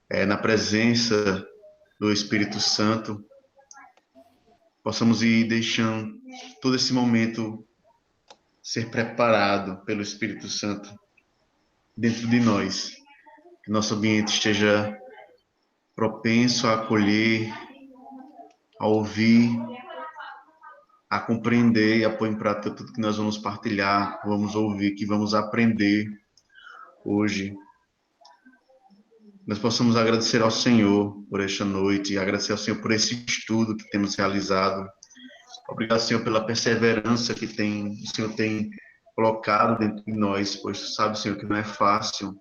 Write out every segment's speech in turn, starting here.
na presença do Espírito Santo, possamos ir deixando todo esse momento ser preparado pelo Espírito Santo dentro de nós. Que nosso ambiente esteja propenso a acolher, a ouvir, a compreender e a pôr em prática tudo que nós vamos partilhar, que vamos ouvir, que vamos aprender hoje. Nós possamos agradecer ao Senhor por esta noite e agradecer ao Senhor por esse estudo que temos realizado. Obrigado, Senhor, pela perseverança que o Senhor tem colocado dentro de nós, pois tu sabes, Senhor, que não é fácil,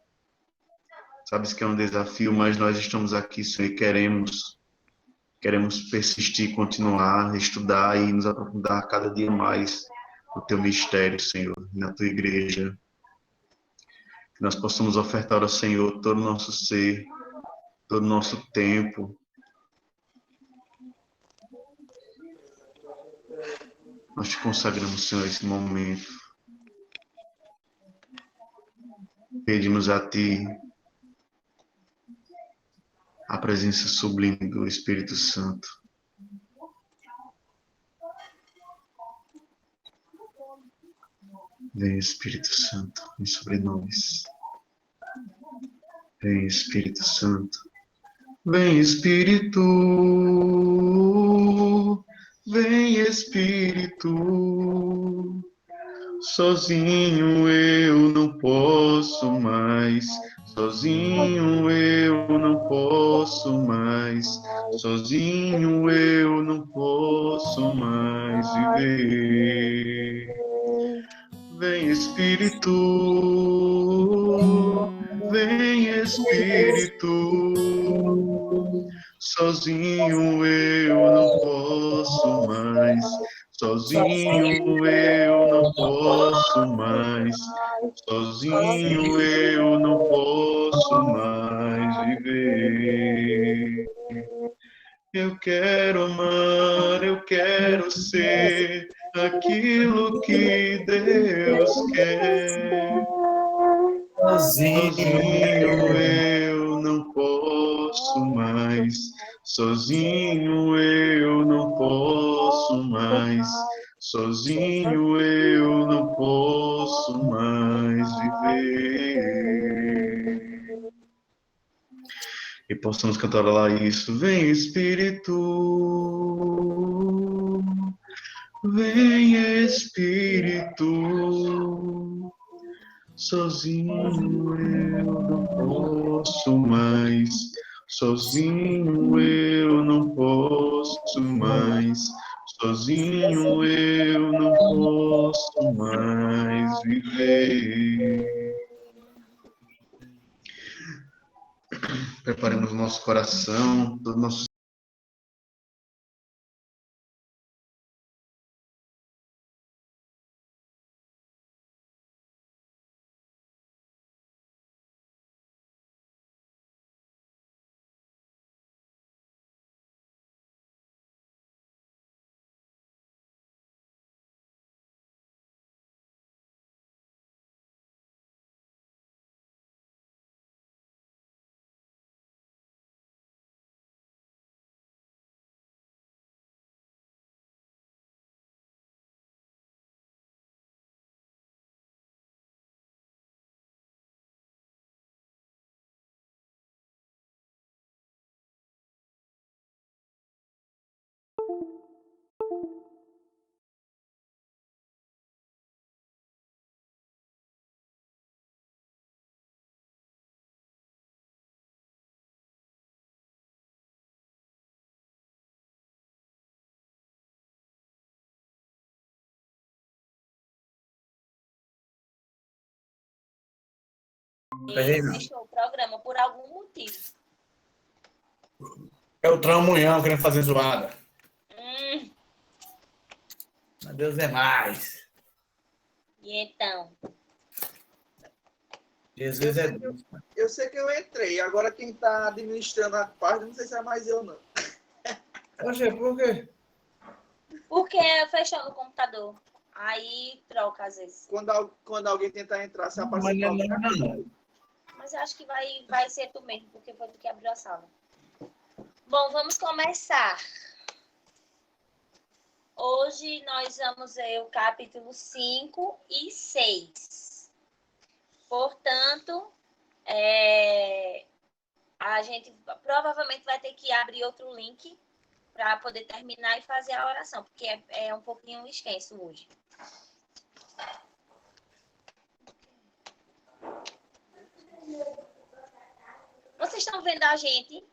sabes que é um desafio, mas nós estamos aqui, Senhor, e queremos persistir, continuar, estudar e nos aprofundar cada dia mais no teu mistério, Senhor, na tua igreja. Que nós possamos ofertar ao Senhor todo o nosso ser, todo o nosso tempo. Nós te consagramos, Senhor, esse momento. Pedimos a Ti a presença sublime do Espírito Santo. Vem, Espírito Santo, vem sobre nós. Vem, Espírito Santo. Vem, Espírito. Vem, Espírito. Sozinho eu não posso mais. Sozinho eu não posso mais. Sozinho eu não posso mais viver. Vem, Espírito. Vem, Espírito. Sozinho eu não posso mais. Sozinho eu não posso mais. Sozinho eu não posso mais viver. Eu quero amar, eu quero ser aquilo que Deus quer. Sozinho eu não posso mais. Sozinho eu não posso mais. Sozinho eu não posso mais viver. E possamos cantar lá isso. Vem, Espírito. Vem, Espírito. Sozinho eu não posso mais. Sozinho eu não posso mais. Sozinho eu não posso mais viver. Preparemos o nosso coração, todo nosso Fechou o programa por algum motivo. É o Tramunhão querendo fazer zoada. Mas Deus é mais. E então? Jesus é Deus. Eu sei que eu entrei. Agora quem está administrando a página, não sei se é mais eu não. Oxe, por quê? Porque fechou no computador. Aí troca às vezes. Quando alguém tentar entrar, se aparecer Mas alguém. não. Mas eu acho que vai ser tu mesmo, porque foi tu que abriu a sala. Bom, vamos começar. Hoje nós vamos ver o capítulo 5 e 6. Portanto, a gente provavelmente vai ter que abrir outro link para poder terminar e fazer a oração, porque é um pouquinho extenso hoje. Vocês estão vendo a gente?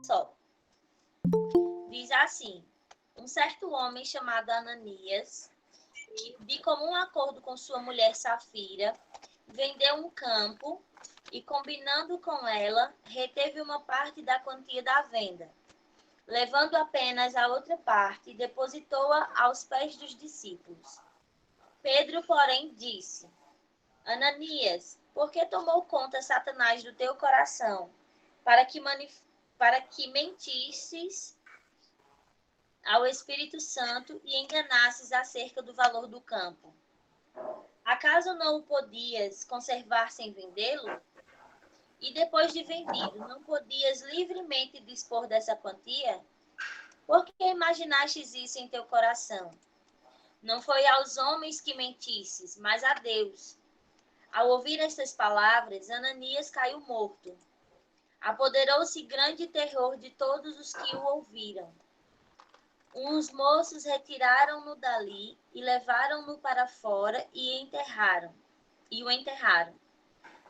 Só. Diz assim: um certo homem chamado Ananias, que, de comum acordo com sua mulher Safira, vendeu um campo e, combinando com ela, reteve uma parte da quantia da venda, levando apenas a outra parte, depositou-a aos pés dos discípulos. Pedro, porém, disse: Ananias, por que tomou conta Satanás do teu coração, para que mentisses ao Espírito Santo e enganasses acerca do valor do campo? Acaso não o podias conservar sem vendê-lo? E depois de vendido, não podias livremente dispor dessa quantia? Por que imaginastes isso em teu coração? Não foi aos homens que mentisses, mas a Deus. Ao ouvir estas palavras, Ananias caiu morto. Apoderou-se grande terror de todos os que o ouviram. Uns moços retiraram-no dali e levaram-no para fora e o enterraram.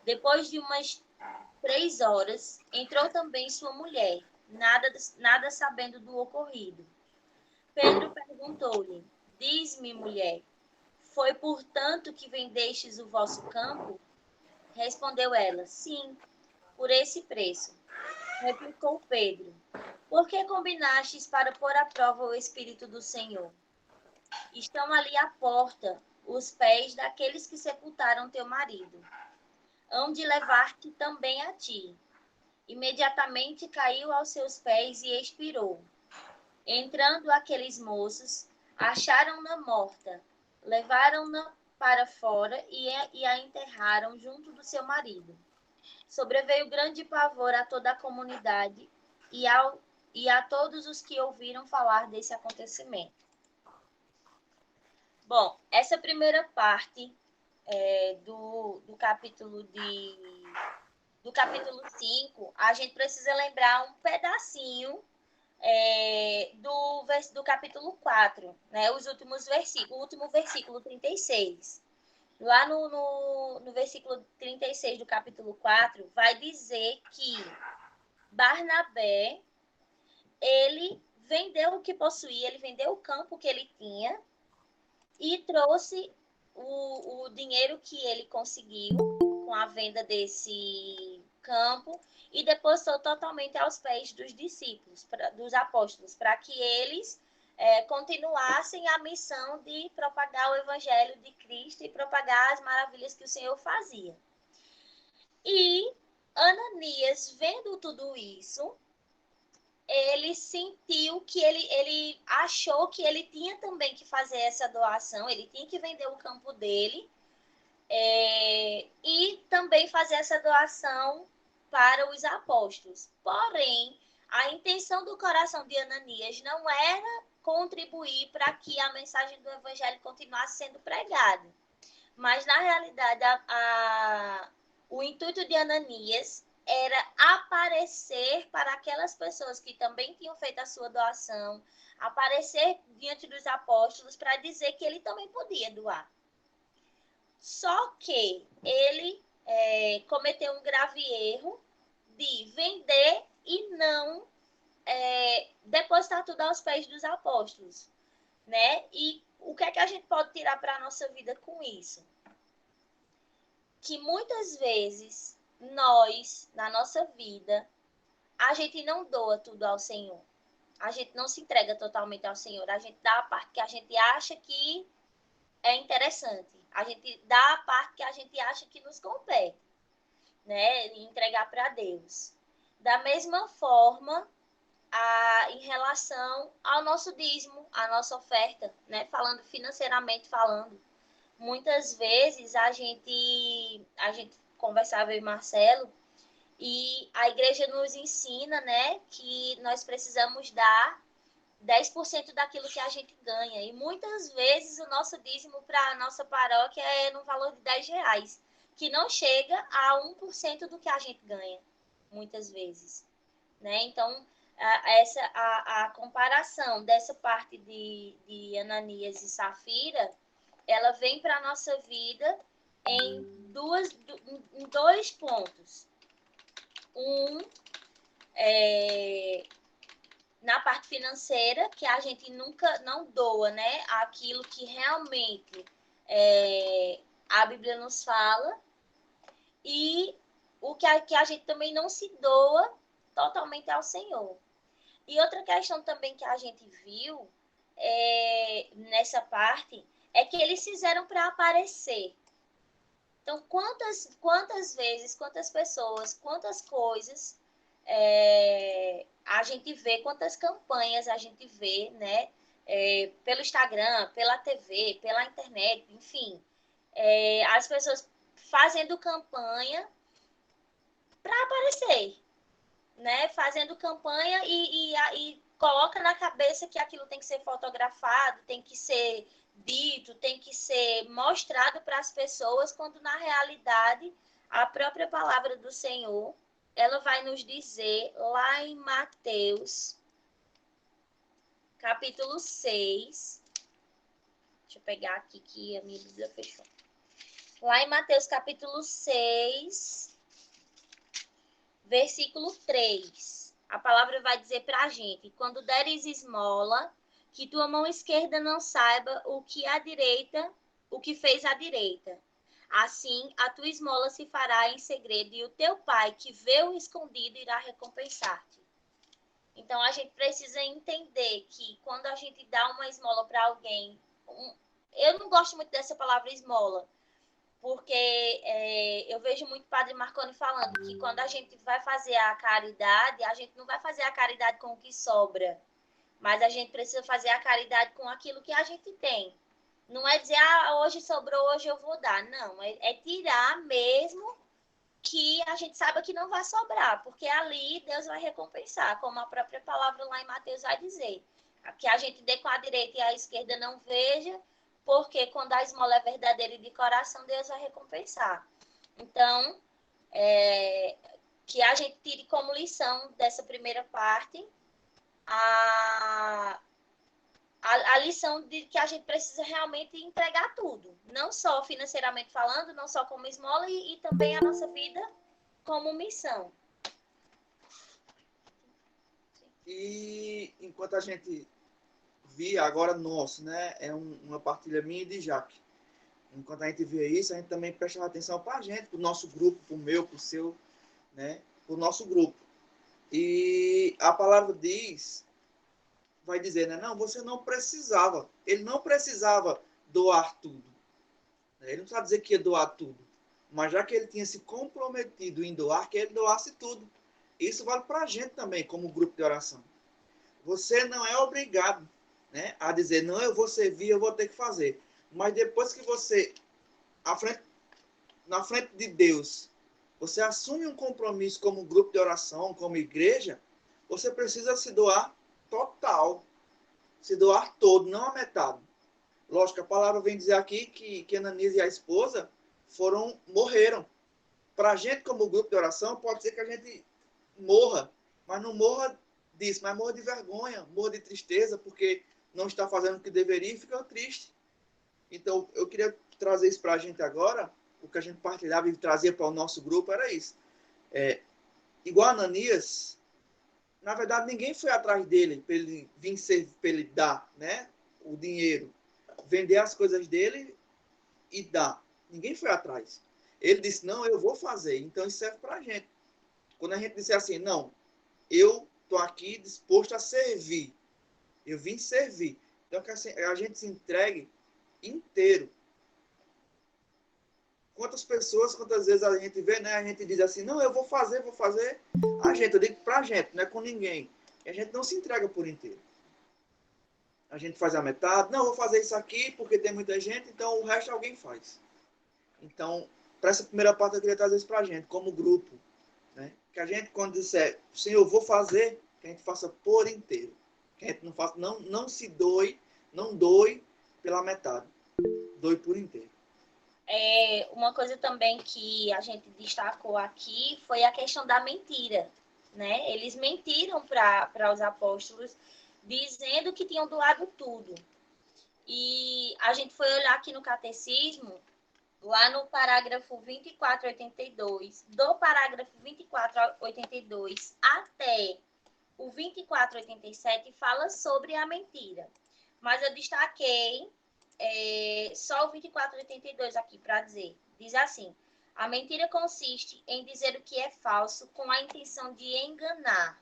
Depois de umas 3 horas, entrou também sua mulher, nada sabendo do ocorrido. Pedro perguntou-lhe: Diz-me, mulher, foi portanto que vendestes o vosso campo? Respondeu ela: Sim, por esse preço. Replicou Pedro: Por que combinastes para pôr à prova o Espírito do Senhor? Estão ali à porta os pés daqueles que sepultaram teu marido. Hão de levar-te também a ti. Imediatamente caiu aos seus pés e expirou. Entrando aqueles moços, acharam-na morta, levaram-na para fora e a enterraram junto do seu marido. Sobreveio grande pavor a toda a comunidade e a todos os que ouviram falar desse acontecimento. Bom, essa primeira parte do capítulo 5, a gente precisa lembrar um pedacinho do capítulo 4, né? Os últimos versículos, o último versículo 36. Lá no versículo 36 do capítulo 4, vai dizer que Barnabé, ele vendeu o que possuía, ele vendeu o campo que ele tinha e trouxe o dinheiro que ele conseguiu com a venda desse campo e depositou totalmente aos pés dos discípulos, dos apóstolos, para que eles continuassem a missão de propagar o evangelho de Cristo e propagar as maravilhas que o Senhor fazia. E Ananias, vendo tudo isso, ele sentiu que ele achou que ele tinha também que fazer essa doação, ele tinha que vender o campo dele e também fazer essa doação para os apóstolos. Porém, a intenção do coração de Ananias não era contribuir para que a mensagem do evangelho continuasse sendo pregada. Mas, na realidade, o intuito de Ananias era aparecer para aquelas pessoas que também tinham feito a sua doação, aparecer diante dos apóstolos para dizer que ele também podia doar. Só que ele cometeu um grave erro de vender e não depositar tudo aos pés dos apóstolos, né? E o que é que a gente pode tirar para a nossa vida com isso? Que muitas vezes nós, na nossa vida, a gente não doa tudo ao Senhor. A gente não se entrega totalmente ao Senhor. A gente dá a parte que a gente acha que é interessante. A gente dá a parte que a gente acha que nos compete, né? E entregar para Deus. Da mesma forma, em relação ao nosso dízimo, à nossa oferta, né? Falando financeiramente falando. Muitas vezes a gente conversava eu e Marcelo, e a igreja nos ensina, né, que nós precisamos dar 10% daquilo que a gente ganha. E muitas vezes o nosso dízimo para a nossa paróquia é no valor de R$10, que não chega a 1% do que a gente ganha, muitas vezes, né? Então, a comparação dessa parte de Ananias e Safira, ela vem para a nossa vida em dois pontos. Na parte financeira, que a gente nunca não doa, né, aquilo que realmente a Bíblia nos fala, e o que a gente também não se doa totalmente ao Senhor. E outra questão também que a gente viu nessa parte é que eles fizeram para aparecer. Então, quantas vezes, quantas pessoas, quantas coisas a gente vê, quantas campanhas a gente vê, né? Pelo Instagram, pela TV, pela internet, enfim. As pessoas fazendo campanha para aparecer, né? Fazendo campanha e coloca na cabeça que aquilo tem que ser fotografado, tem que ser dito, tem que ser mostrado para as pessoas, quando na realidade a própria palavra do Senhor, ela vai nos dizer lá em Mateus, capítulo 6, deixa eu pegar aqui que a minha Bíblia fechou. Lá em Mateus, capítulo 6, versículo 3, a palavra vai dizer para a gente: quando deres esmola, que tua mão esquerda não saiba o que fez a direita. Assim, a tua esmola se fará em segredo, e o teu pai, que vê o escondido, irá recompensar-te. Então, a gente precisa entender que quando a gente dá uma esmola para alguém, eu não gosto muito dessa palavra esmola, porque eu vejo muito o Padre Marconi falando que quando a gente vai fazer a caridade, a gente não vai fazer a caridade com o que sobra, mas a gente precisa fazer a caridade com aquilo que a gente tem. Não é dizer, hoje sobrou, hoje eu vou dar. Não, é tirar mesmo que a gente saiba que não vai sobrar, porque ali Deus vai recompensar, como a própria palavra lá em Mateus vai dizer. Que a gente dê com a direita e a esquerda não veja, porque quando a esmola é verdadeira e de coração, Deus vai recompensar. Então, que a gente tire como lição dessa primeira parte a lição de que a gente precisa realmente entregar tudo, não só financeiramente falando, não só como esmola, e também a nossa vida como missão. E enquanto a gente via, agora nosso, né? É uma partilha minha e de Jaque. Enquanto a gente via isso, a gente também prestava atenção para a gente, para o nosso grupo, para o meu, para o seu, né? Para o nosso grupo. E a palavra vai dizer, né? Não, você não precisava. Ele não precisava doar tudo. Ele não sabe dizer que ia doar tudo. Mas já que ele tinha se comprometido em doar, que ele doasse tudo. Isso vale para a gente também, como grupo de oração. Você não é obrigado, né, a dizer, não, eu vou servir, eu vou ter que fazer. Mas depois que você, na frente de Deus, você assume um compromisso como grupo de oração, como igreja, você precisa se doar total. Se doar todo, não a metade. Lógico, a palavra vem dizer aqui que Ananias e a esposa morreram. Para a gente, como grupo de oração, pode ser que a gente morra, mas não morra disso, mas morra de vergonha, morra de tristeza, porque não está fazendo o que deveria e fica triste. Então, eu queria trazer isso para a gente agora, o que a gente partilhava e trazia para o nosso grupo era isso. Igual a Ananias, na verdade, ninguém foi atrás dele para ele vir ser, para ele dar, né, o dinheiro, vender as coisas dele e dar. Ninguém foi atrás. Ele disse, não, eu vou fazer. Então, isso serve para a gente. Quando a gente disser assim, não, eu estou aqui disposto a servir. Eu vim servir. Então, que a gente se entregue inteiro. Quantas vezes a gente vê, né? A gente diz assim, não, eu vou fazer. Eu digo pra gente, não é com ninguém. E a gente não se entrega por inteiro. A gente faz a metade, não, eu vou fazer isso aqui porque tem muita gente, então o resto alguém faz. Então, para essa primeira parte eu queria trazer isso pra gente, como grupo. Né? Que a gente, quando disser, sim, eu vou fazer, que a gente faça por inteiro. Que a gente não faça, não se doe, não doe pela metade. Doe por inteiro. Uma coisa também que a gente destacou aqui foi a questão da mentira, né? Eles mentiram para os apóstolos, dizendo que tinham doado tudo. E a gente foi olhar aqui no catecismo, lá no parágrafo 2482, do parágrafo 2482 até o 2487, fala sobre a mentira. Mas eu destaquei só o 2482 aqui para dizer. Diz assim: a mentira consiste em dizer o que é falso com a intenção de enganar.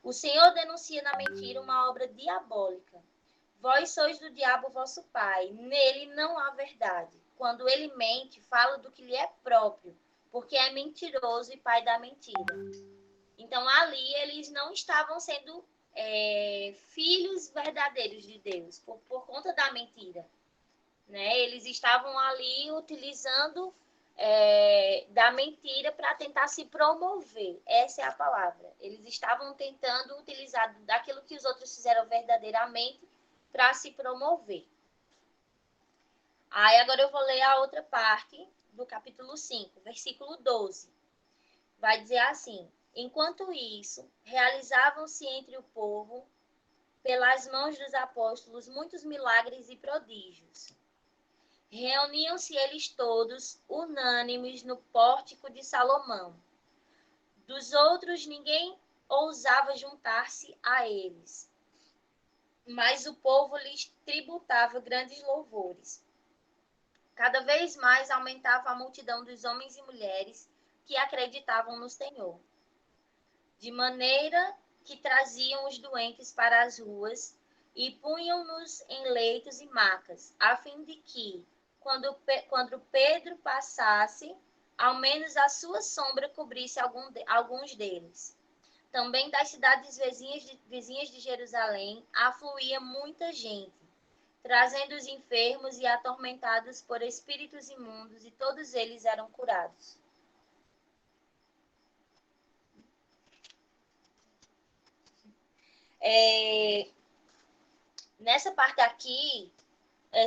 O Senhor denuncia na mentira uma obra diabólica. Vós sois do diabo vosso pai, nele não há verdade. Quando ele mente, fala do que lhe é próprio, porque é mentiroso e pai da mentira. Então, ali, eles não estavam sendo filhos verdadeiros de Deus, por conta da mentira. Né? Eles estavam ali utilizando da mentira para tentar se promover. Essa é a palavra. Eles estavam tentando utilizar daquilo que os outros fizeram verdadeiramente para se promover. Aí agora eu vou ler a outra parte do capítulo 5, versículo 12. Vai dizer assim: enquanto isso, realizavam-se entre o povo, pelas mãos dos apóstolos, muitos milagres e prodígios. Reuniam-se eles todos, unânimes, no pórtico de Salomão. Dos outros, ninguém ousava juntar-se a eles, mas o povo lhes tributava grandes louvores. Cada vez mais aumentava a multidão dos homens e mulheres que acreditavam no Senhor, de maneira que traziam os doentes para as ruas e punham-nos em leitos e macas, a fim de que, quando Pedro passasse, ao menos a sua sombra cobrisse alguns deles. Também das cidades vizinhas de Jerusalém afluía muita gente, trazendo os enfermos e atormentados por espíritos imundos, e todos eles eram curados. Nessa parte aqui,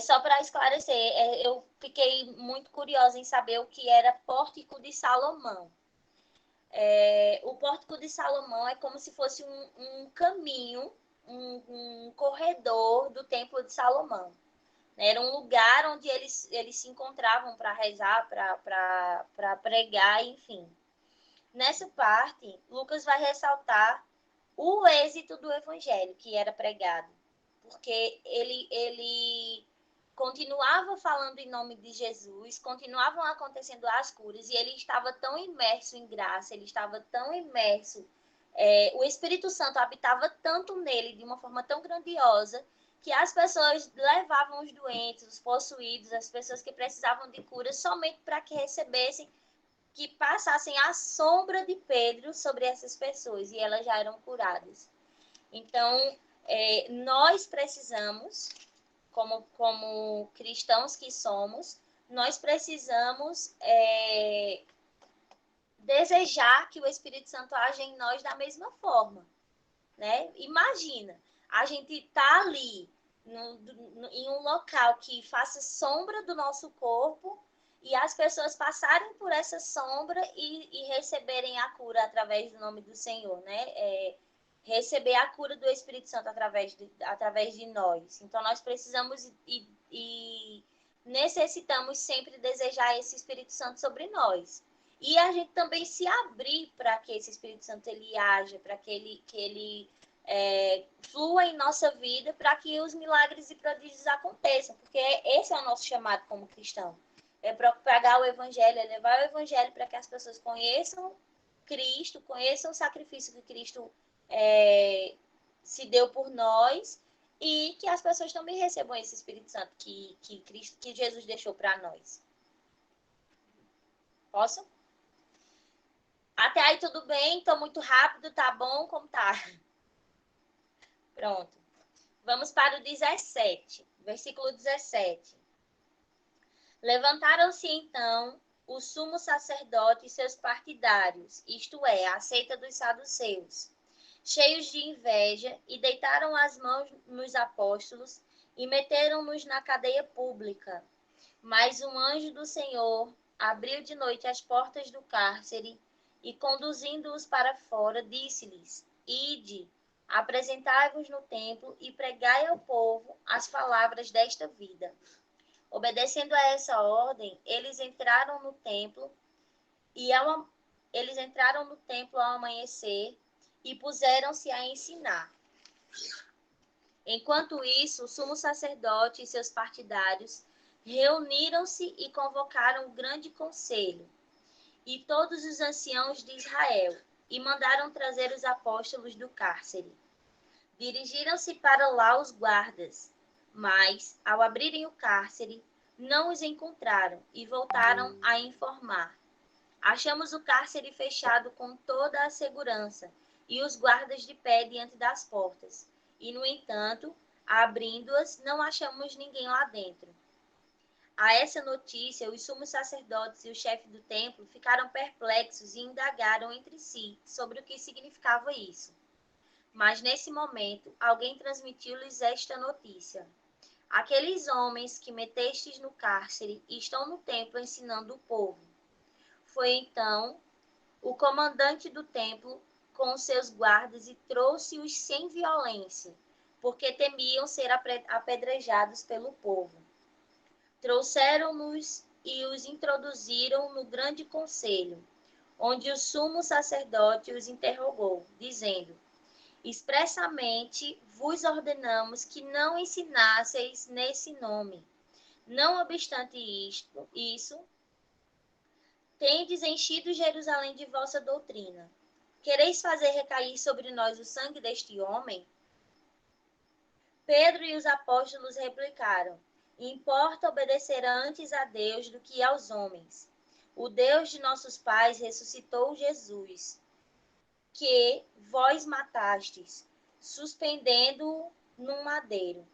só para esclarecer, eu fiquei muito curiosa em saber o que era Pórtico de Salomão. O Pórtico de Salomão é como se fosse um caminho, um corredor do Templo de Salomão. Era um lugar onde eles se encontravam para rezar, para pregar, enfim. Nessa parte, Lucas vai ressaltar o êxito do evangelho que era pregado, porque ele continuava falando em nome de Jesus, continuavam acontecendo as curas, e ele estava tão imerso em graça, ele estava tão imerso, o Espírito Santo habitava tanto nele, de uma forma tão grandiosa, que as pessoas levavam os doentes, os possuídos, as pessoas que precisavam de cura, somente para que recebessem, que passassem a sombra de Pedro sobre essas pessoas, e elas já eram curadas. Então, nós precisamos, como cristãos que somos, nós precisamos desejar que o Espírito Santo age em nós da mesma forma, né? Imagina, a gente tá ali em um local que faça sombra do nosso corpo e as pessoas passarem por essa sombra e receberem a cura através do nome do Senhor, né? Receber a cura do Espírito Santo através de nós. Então, nós precisamos e necessitamos sempre desejar esse Espírito Santo sobre nós. E a gente também se abrir para que esse Espírito Santo ele haja, para que ele flua em nossa vida, para que os milagres e prodígios aconteçam, porque esse é o nosso chamado como cristão. É propagar o evangelho, é levar o evangelho para que as pessoas conheçam Cristo, conheçam o sacrifício que Cristo se deu por nós e que as pessoas também recebam esse Espírito Santo que Jesus deixou para nós. Posso? Até aí tudo bem? Tô muito rápido, tá bom? Como tá? Pronto. Vamos para o 17, versículo 17. Levantaram-se então o sumo sacerdote e seus partidários, isto é, a seita dos saduceus, cheios de inveja, e deitaram as mãos nos apóstolos e meteram-nos na cadeia pública. Mas um anjo do Senhor abriu de noite as portas do cárcere e, conduzindo-os para fora, disse-lhes: Ide, apresentai-vos no templo e pregai ao povo as palavras desta vida. Obedecendo a essa ordem, eles entraram no templo ao amanhecer e puseram-se a ensinar. Enquanto isso, o sumo sacerdote e seus partidários reuniram-se e convocaram o grande conselho e todos os anciãos de Israel e mandaram trazer os apóstolos do cárcere. Dirigiram-se para lá os guardas, mas, ao abrirem o cárcere, não os encontraram e voltaram a informar. Achamos o cárcere fechado com toda a segurança e os guardas de pé diante das portas. E, no entanto, abrindo-as, não achamos ninguém lá dentro. A essa notícia, os sumos sacerdotes e o chefe do templo ficaram perplexos e indagaram entre si sobre o que significava isso. Mas, nesse momento, alguém transmitiu-lhes esta notícia: Aqueles homens que metestes no cárcere estão no templo ensinando o povo. Foi então o comandante do templo com os seus guardas e trouxe-os sem violência, porque temiam ser apedrejados pelo povo. Trouxeram-nos e os introduziram no grande conselho, onde o sumo sacerdote os interrogou, dizendo: Expressamente vos ordenamos que não ensinasseis nesse nome. Não obstante isso, tendes enchido Jerusalém de vossa doutrina. Quereis fazer recair sobre nós o sangue deste homem? Pedro e os apóstolos replicaram: Importa obedecer antes a Deus do que aos homens. O Deus de nossos pais ressuscitou Jesus, que vós matastes, suspendendo-o num madeiro.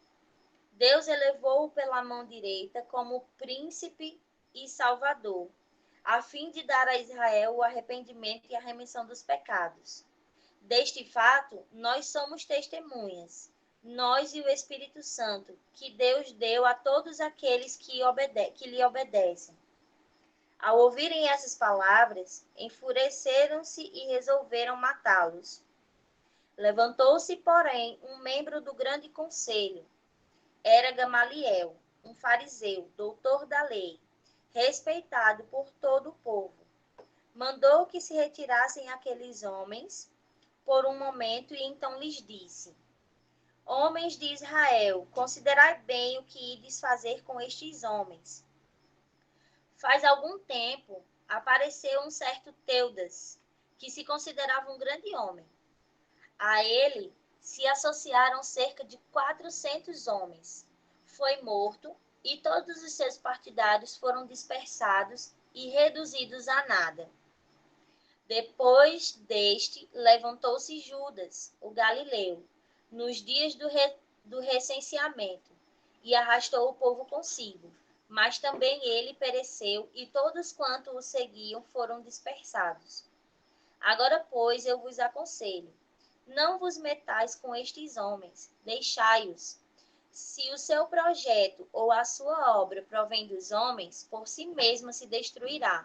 Deus elevou-o pela mão direita como príncipe e salvador, a fim de dar a Israel o arrependimento e a remissão dos pecados. Deste fato, nós somos testemunhas, nós e o Espírito Santo, que Deus deu a todos aqueles que lhe obedecem. Ao ouvirem essas palavras, enfureceram-se e resolveram matá-los. Levantou-se, porém, um membro do grande conselho. Era Gamaliel, um fariseu, doutor da lei, respeitado por todo o povo. Mandou que se retirassem aqueles homens por um momento e então lhes disse: Homens de Israel, considerai bem o que ides fazer com estes homens. Faz algum tempo apareceu um certo Teudas, que se considerava um grande homem. A ele se associaram cerca de 400 homens. Foi morto e todos os seus partidários foram dispersados e reduzidos a nada. Depois deste, levantou-se Judas, o galileu, nos dias do recenseamento, e arrastou o povo consigo. Mas também ele pereceu, e todos quanto o seguiam foram dispersados. Agora, pois, eu vos aconselho, não vos metais com estes homens, deixai-os. Se o seu projeto ou a sua obra provém dos homens, por si mesma se destruirá.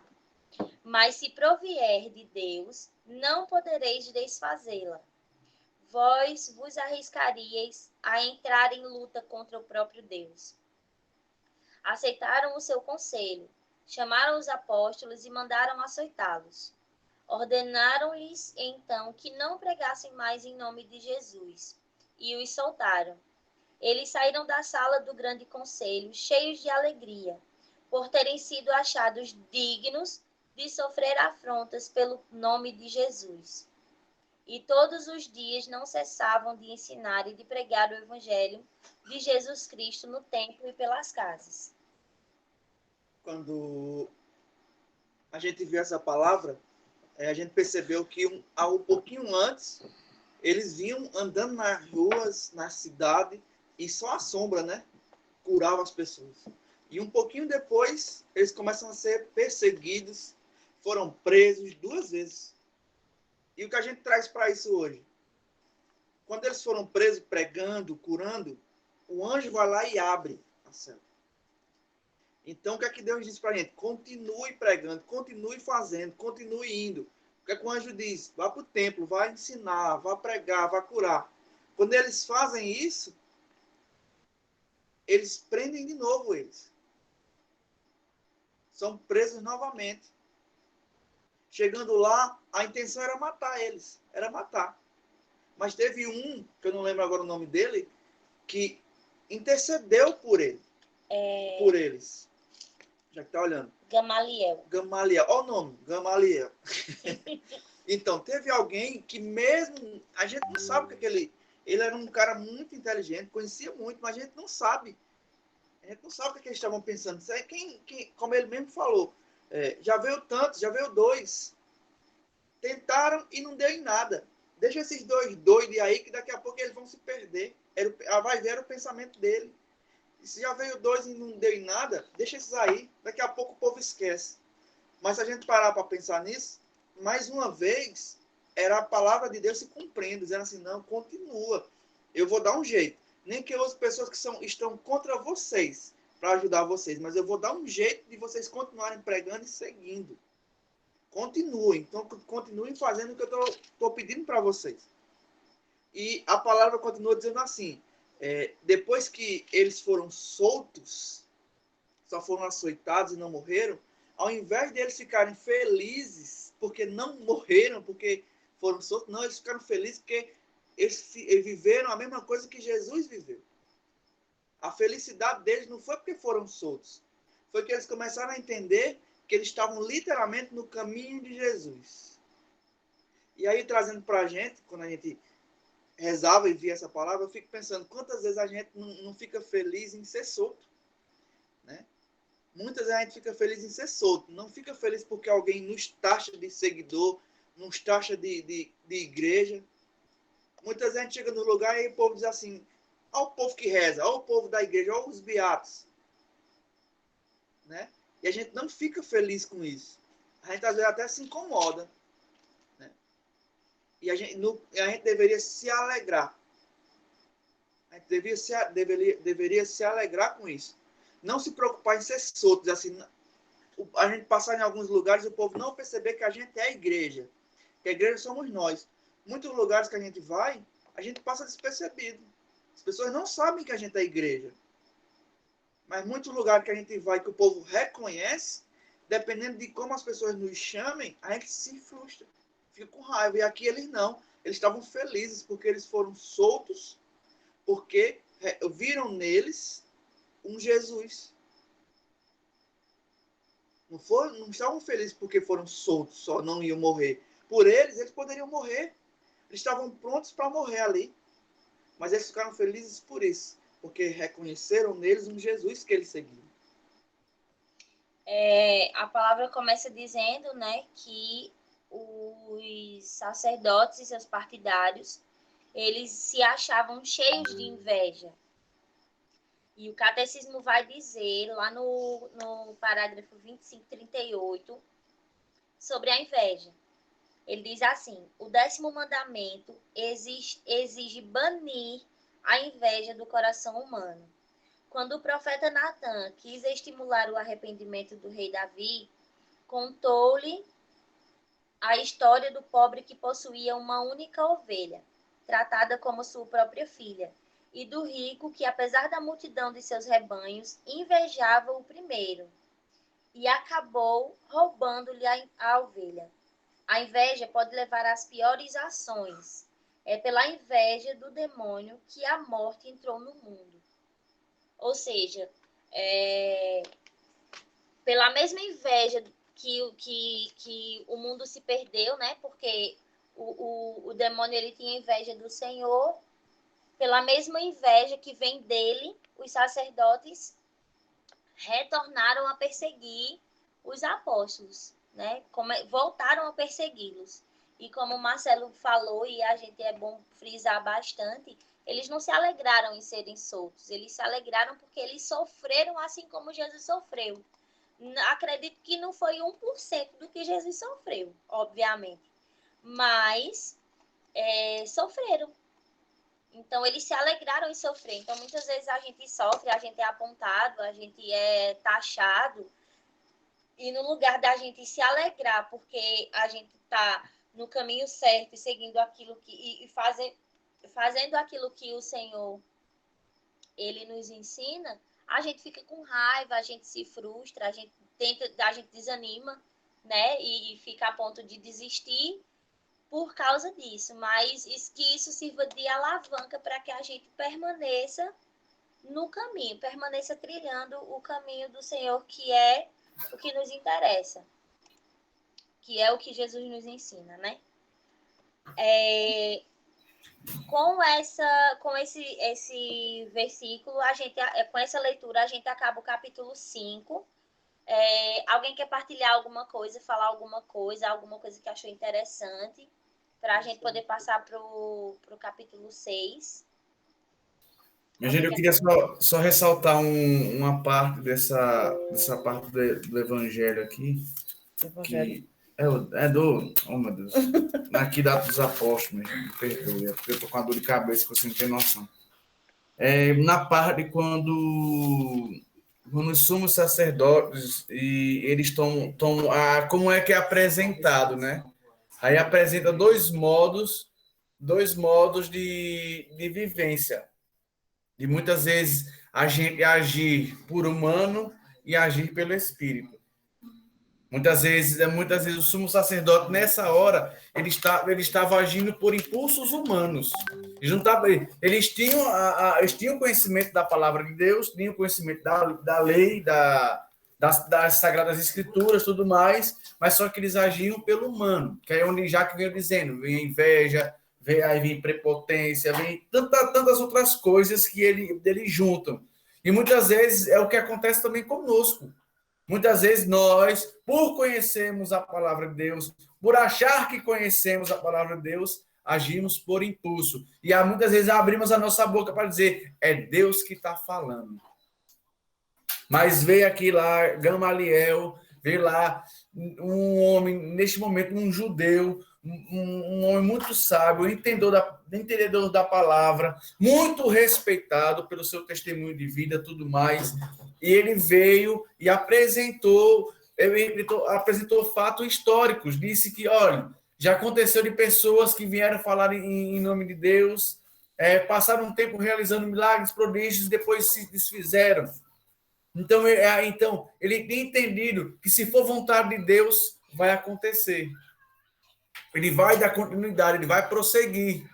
Mas se provier de Deus, não podereis desfazê-la. Vós vos arriscaríeis a entrar em luta contra o próprio Deus. Aceitaram o seu conselho, chamaram os apóstolos e mandaram açoitá-los. Ordenaram-lhes então que não pregassem mais em nome de Jesus, e os soltaram. Eles saíram da sala do grande conselho, cheios de alegria, por terem sido achados dignos de sofrer afrontas pelo nome de Jesus. E todos os dias não cessavam de ensinar e de pregar o evangelho de Jesus Cristo no templo e pelas casas. Quando a gente viu essa palavra, a gente percebeu que um pouquinho antes, eles vinham andando nas ruas, na cidade, e só a sombra, né? Curava as pessoas. E um pouquinho depois, eles começam a ser perseguidos, foram presos 2 vezes. E o que a gente traz para isso hoje? Quando eles foram presos pregando, curando, o anjo vai lá e abre a cela. Então, o que é que Deus diz para a gente? Continue pregando, continue fazendo, continue indo. O que é que o anjo diz? Vá para o templo, vá ensinar, vá pregar, vá curar. Quando eles fazem isso, eles prendem de novo eles. São presos novamente. Chegando lá, a intenção era matar eles. Era matar. Mas teve um, que eu não lembro agora o nome dele, que intercedeu por ele. Por eles. Já que tá olhando. Gamaliel. Gamaliel. Olha o nome. Gamaliel. Então, teve alguém que mesmo... A gente não sabe o que ele... Ele era um cara muito inteligente, conhecia muito, mas a gente não sabe. A gente não sabe o que eles estavam pensando. Como ele mesmo falou, já veio tantos, já veio 2. Tentaram e não deu em nada. Deixa esses 2 doidos aí, que daqui a pouco eles vão se perder. Vai ver o pensamento dele. E se já veio 2 e não deu em nada, deixa esses aí. Daqui a pouco o povo esquece. Mas se a gente parar para pensar nisso, mais uma vez, era a palavra de Deus se cumprindo, dizendo assim, não, continua. Eu vou dar um jeito. Nem que eu use pessoas que estão contra vocês, para ajudar vocês, mas eu vou dar um jeito de vocês continuarem pregando e seguindo. Continuem. Então, continuem fazendo o que eu estou pedindo para vocês. E a palavra continua dizendo assim, depois que eles foram soltos, só foram açoitados e não morreram, ao invés de eles ficarem felizes porque não morreram, porque foram soltos, não, eles ficaram felizes porque eles viveram a mesma coisa que Jesus viveu. A felicidade deles não foi porque foram soltos, foi que eles começaram a entender que eles estavam literalmente no caminho de Jesus. E aí, trazendo para a gente, quando a gente rezava e via essa palavra, eu fico pensando quantas vezes a gente não fica feliz em ser solto, né? Muitas vezes a gente fica feliz em ser solto, não fica feliz porque alguém nos taxa de seguidor, nos taxa de igreja. Muitas vezes a gente chega no lugar e o povo diz assim, olha o povo que reza, olha o povo da igreja, olha os beatos, né? E a gente não fica feliz com isso. A gente às vezes até se incomoda, né? E a gente deveria se alegrar. A gente deveria se alegrar com isso. Não se preocupar em ser solto, assim, a gente passar em alguns lugares e o povo não perceber que a gente é a igreja. Que a igreja somos nós. Muitos lugares que a gente vai, a gente passa despercebido. As pessoas não sabem que a gente é a igreja. Mas muitos lugares que a gente vai, que o povo reconhece, dependendo de como as pessoas nos chamem, a gente se frustra. Fica com raiva. E aqui eles não. Eles estavam felizes porque eles foram soltos, porque viram neles um Jesus. Não estavam felizes porque foram soltos, só não iam morrer. Por eles poderiam morrer. Eles estavam prontos para morrer ali. Mas eles ficaram felizes por isso, porque reconheceram neles um Jesus que eles seguiam. A palavra começa dizendo, né, que os sacerdotes e seus partidários, eles se achavam cheios de inveja. E o catecismo vai dizer, lá no parágrafo 2538, sobre a inveja. Ele diz assim: o 10º mandamento exige banir a inveja do coração humano. Quando o profeta Natan quis estimular o arrependimento do rei Davi, contou-lhe a história do pobre que possuía uma única ovelha, tratada como sua própria filha, e do rico que, apesar da multidão de seus rebanhos, invejava o primeiro e acabou roubando-lhe a ovelha. A inveja pode levar às piores ações. É pela inveja do demônio que a morte entrou no mundo. Ou seja, pela mesma inveja que o mundo se perdeu, né? Porque o demônio ele tinha inveja do Senhor. Pela mesma inveja que vem dele, os sacerdotes retornaram a perseguir os apóstolos, né? Voltaram a persegui-los. E como o Marcelo falou, e a gente é bom frisar bastante, eles não se alegraram em serem soltos, eles se alegraram porque eles sofreram assim como Jesus sofreu. Acredito que não foi 1% do que Jesus sofreu, obviamente, mas sofreram. Então, eles se alegraram em sofrer. Então, muitas vezes a gente sofre, a gente é apontado, a gente é taxado, e no lugar da gente se alegrar porque a gente está no caminho certo e seguindo aquilo fazendo aquilo que o Senhor ele nos ensina, a gente fica com raiva, a gente se frustra, a gente desanima, né? E fica a ponto de desistir por causa disso. Mas que isso sirva de alavanca para que a gente permaneça no caminho, permaneça trilhando o caminho do Senhor, que é o que nos interessa, que é o que Jesus nos ensina, né? Com esse versículo, com essa leitura, a gente acaba o capítulo 5. Alguém quer partilhar alguma coisa, falar alguma coisa que achou interessante, para a gente poder passar para o capítulo 6? Minha gente, eu queria só ressaltar uma parte dessa parte do Evangelho aqui. Que oh meu Deus, aqui da dos Apóstolos, me perdoe, porque eu estou com a dor de cabeça que você não tem noção. Na parte quando os sumos sacerdotes e eles tomam como é que é apresentado, né? Aí apresenta dois modos de vivência. De muitas vezes a gente agir por humano e agir pelo Espírito. Muitas vezes o sumo sacerdote, nessa hora, ele estava agindo por impulsos humanos. Eles tinham conhecimento da palavra de Deus, tinham conhecimento da lei, das Sagradas Escrituras, tudo mais, mas só que eles agiam pelo humano, que é onde Jacques veio dizendo, vem a inveja, vem prepotência, vem tantas outras coisas que eles juntam. E muitas vezes é o que acontece também conosco. Muitas vezes nós, por conhecermos a palavra de Deus, por achar que conhecemos a palavra de Deus, agimos por impulso. E muitas vezes abrimos a nossa boca para dizer, é Deus que está falando. Mas veio aqui lá, Gamaliel, veio lá um homem, neste momento, um judeu, um homem muito sábio, entendedor da palavra, muito respeitado pelo seu testemunho de vida, tudo mais. E ele veio e apresentou fatos históricos. Disse que, olha, já aconteceu de pessoas que vieram falar em nome de Deus, passaram um tempo realizando milagres, prodígios, e depois se desfizeram. Então, ele tem entendido que se for vontade de Deus, vai acontecer. Ele vai dar continuidade, ele vai prosseguir.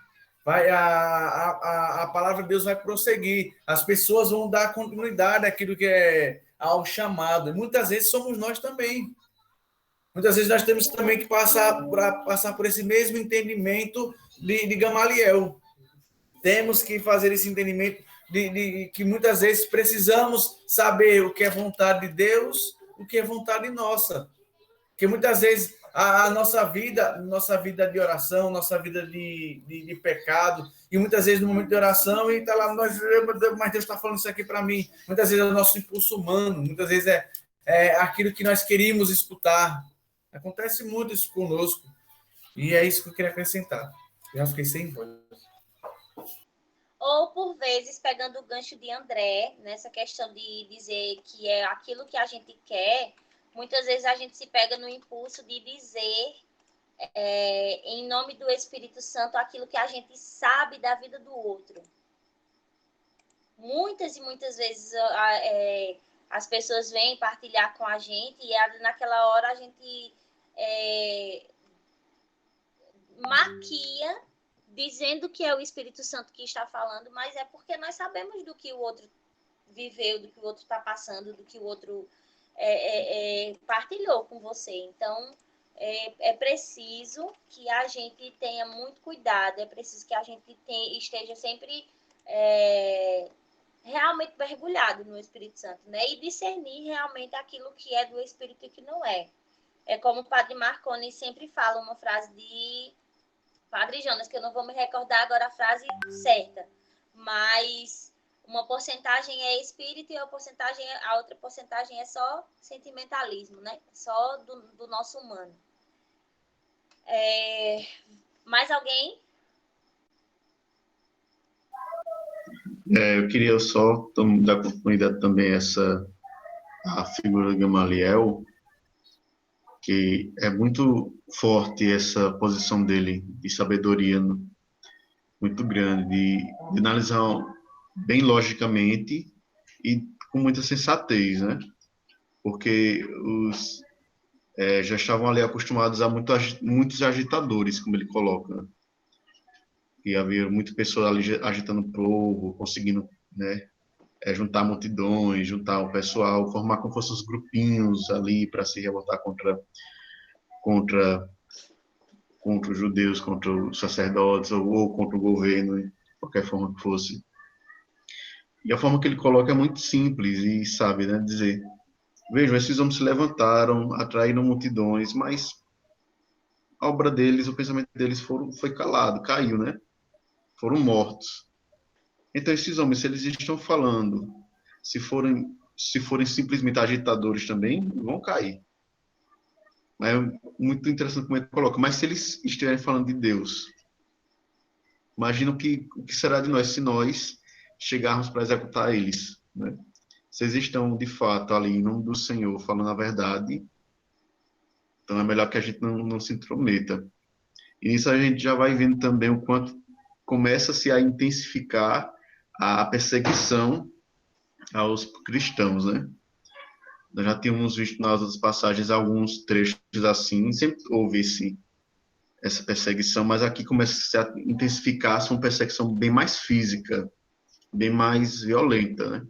A palavra de Deus vai prosseguir. As pessoas vão dar continuidade àquilo que é ao chamado. E muitas vezes somos nós também. Muitas vezes nós temos também que passar por esse mesmo entendimento de Gamaliel. Temos que fazer esse entendimento de que muitas vezes precisamos saber o que é vontade de Deus, o que é vontade nossa. Porque muitas vezes a nossa vida de oração, nossa vida de pecado, e muitas vezes no momento de oração, e está lá, mas Deus está falando isso aqui para mim. Muitas vezes é o nosso impulso humano, muitas vezes é aquilo que nós queríamos escutar. Acontece muito isso conosco, e é isso que eu queria acrescentar. Eu já fiquei sem voz. Ou, por vezes, pegando o gancho de André, nessa questão de dizer que é aquilo que a gente quer, muitas vezes a gente se pega no impulso de dizer, em nome do Espírito Santo, aquilo que a gente sabe da vida do outro. Muitas e muitas vezes as pessoas vêm partilhar com a gente e naquela hora a gente maquia dizendo que é o Espírito Santo que está falando, mas é porque nós sabemos do que o outro viveu, do que o outro está passando, do que o outro partilhou com você. Então, é preciso que a gente tenha muito cuidado, é preciso que a gente esteja sempre realmente mergulhado no Espírito Santo, né? E discernir realmente aquilo que é do Espírito e que não é. É como o Padre Marconi sempre fala, uma frase de Padre Jonas, que eu não vou me recordar agora a frase certa, mas uma porcentagem é espírito e a outra porcentagem é só sentimentalismo, né? Só do nosso humano. Mais alguém? Eu queria só dar continuidade também a figura de Gamaliel, que é muito forte essa posição dele de sabedoria, né? Muito grande, de analisar bem logicamente e com muita sensatez, né? Porque os já estavam ali acostumados a muitos agitadores, como ele coloca, né? E havia muitas pessoas ali agitando o povo, conseguindo, né, juntar multidões, juntar o pessoal, formar como fossem os grupinhos ali para se revoltar contra os judeus, contra os sacerdotes ou contra o governo, de qualquer forma que fosse. E a forma que ele coloca é muito simples e sabe, né, dizer: vejam, esses homens se levantaram, atraíram multidões, mas a obra deles, o pensamento deles foi calado, caiu, né? Foram mortos. Então, esses homens, se eles estão falando, se forem simplesmente agitadores também, vão cair. Mas é muito interessante como ele coloca. Mas se eles estiverem falando de Deus, imagina o que será de nós se nós chegarmos para executar eles, né? Se eles estão, de fato, ali em nome do Senhor, falando a verdade, então é melhor que a gente não se intrometa. E nisso a gente já vai vendo também o quanto começa-se a intensificar a perseguição aos cristãos, né? Nós já tínhamos visto nas outras passagens alguns trechos assim, sempre houve essa perseguição, mas aqui começa a intensificar-se uma perseguição bem mais física, bem mais violenta, né?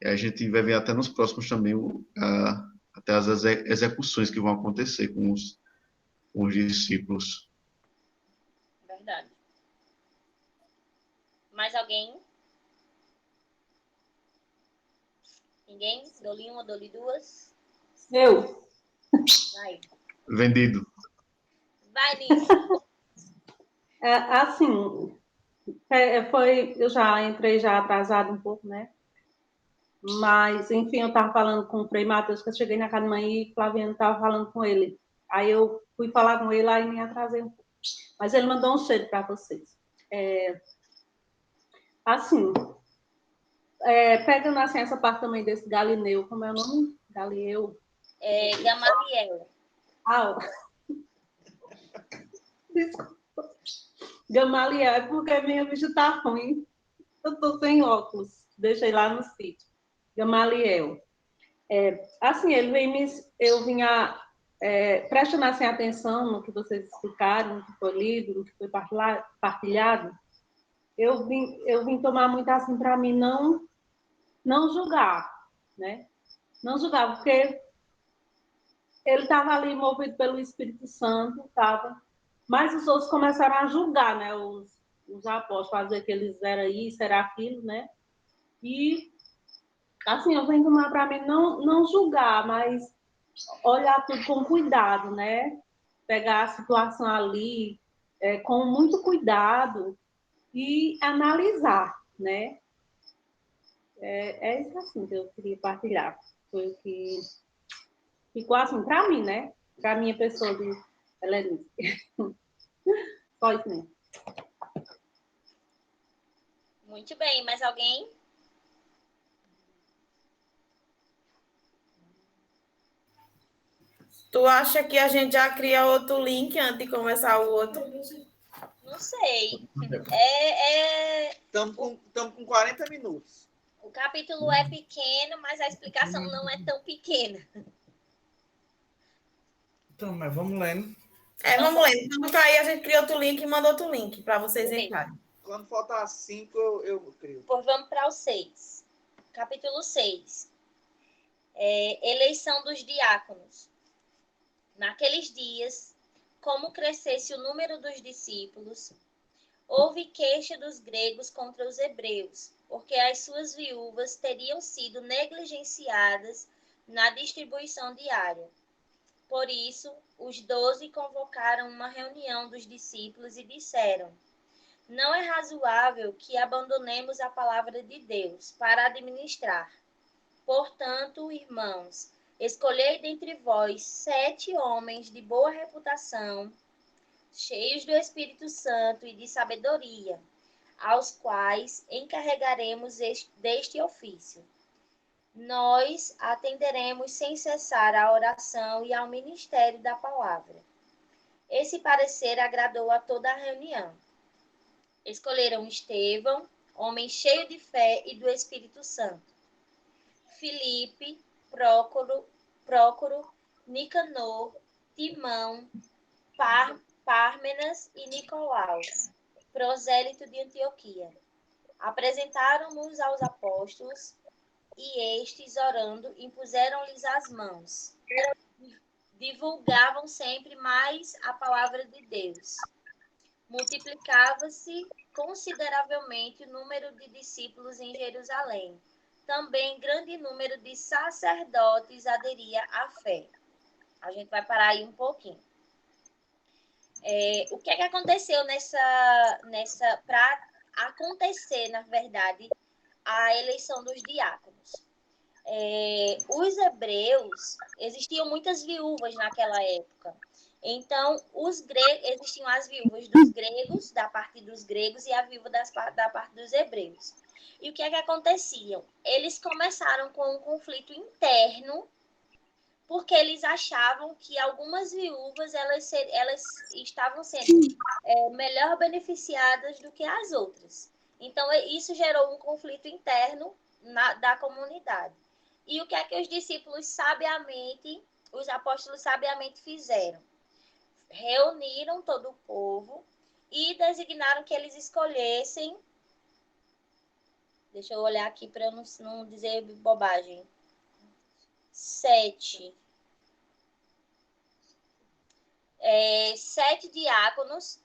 E a gente vai ver até nos próximos também até as execuções que vão acontecer com os discípulos. Verdade. Mais alguém? Ninguém? Dou-lhe uma, dou-lhe duas? Eu. Vai. Vendido. Vai, Liz. Assim, eu já entrei já atrasado um pouco, né? Mas, enfim, eu estava falando com o Frei Matheus, que eu cheguei na casa de manhã e Flaviano estava falando com ele. Aí eu fui falar com ele, aí me atrasei um pouco. Mas ele mandou um cheiro para vocês. Assim, pegando assim essa parte também desse Galineu, como é o nome? Galileu? Gamaliel. Desculpa. Gamaliel, é porque minha vista está ruim. Eu estou sem óculos. Deixei lá no sítio. Gamaliel. Assim, eu vinha prestando assim, atenção no que vocês explicaram, no que foi lido, no que foi partilhado. Eu vim tomar muito assim para mim não julgar, né? Não julgar, porque ele estava ali movido pelo Espírito Santo, estava, mas os outros começaram a julgar, né? Os apóstolos, fazer que eles eram isso, era aquilo, né? E, assim, eu venho tomar para mim não julgar, mas olhar tudo com cuidado, né? Pegar a situação ali com muito cuidado e analisar, né? É isso assim que eu queria partilhar. Foi o que ficou assim para mim, né? Para minha pessoa de Helenice. Só isso mesmo. Muito bem, mais alguém? Tu acha que a gente já cria outro link antes de começar o outro? Não sei. Estamos com 40 minutos. O capítulo é pequeno, mas a explicação não é tão pequena. Então, mas vamos lendo. Vamos ler. Quando cair, a gente cria outro link e manda outro link para vocês Beleza. entrarem. Quando faltar 5, eu crio. Pois vamos para o 6. Capítulo 6. Eleição dos diáconos. Naqueles dias, como crescesse o número dos discípulos, houve queixa dos gregos contra os hebreus, porque as suas viúvas teriam sido negligenciadas na distribuição diária. Por isso, os 12 convocaram uma reunião dos discípulos e disseram: não é razoável que abandonemos a palavra de Deus para administrar. Portanto, irmãos, escolhei dentre vós 7 homens de boa reputação, cheios do Espírito Santo e de sabedoria, aos quais encarregaremos deste ofício. Nós atenderemos sem cessar à oração e ao ministério da palavra. Esse parecer agradou a toda a reunião. Escolheram Estevão, homem cheio de fé e do Espírito Santo, Filipe, Prócoro, Nicanor, Timão, Pármenas e Nicolau, prosélito de Antioquia. Apresentaram-nos aos apóstolos e estes, orando, impuseram-lhes as mãos. Divulgavam sempre mais a palavra de Deus. Multiplicava-se consideravelmente o número de discípulos em Jerusalém. Também grande número de sacerdotes aderia à fé. A gente vai parar aí um pouquinho. O que é que aconteceu para acontecer, na verdade, a eleição dos diáconos? Os hebreus, existiam muitas viúvas naquela época. Então, existiam as viúvas dos gregos, da parte dos gregos, e a viúva da parte dos hebreus. E o que é que acontecia? Eles começaram com um conflito interno, porque eles achavam que algumas viúvas elas estavam sendo melhor beneficiadas do que as outras. Então, isso gerou um conflito interno da comunidade. E o que é que os discípulos os apóstolos sabiamente fizeram? Reuniram todo o povo e designaram que eles escolhessem. Deixa eu olhar aqui para eu não dizer bobagem. 7 diáconos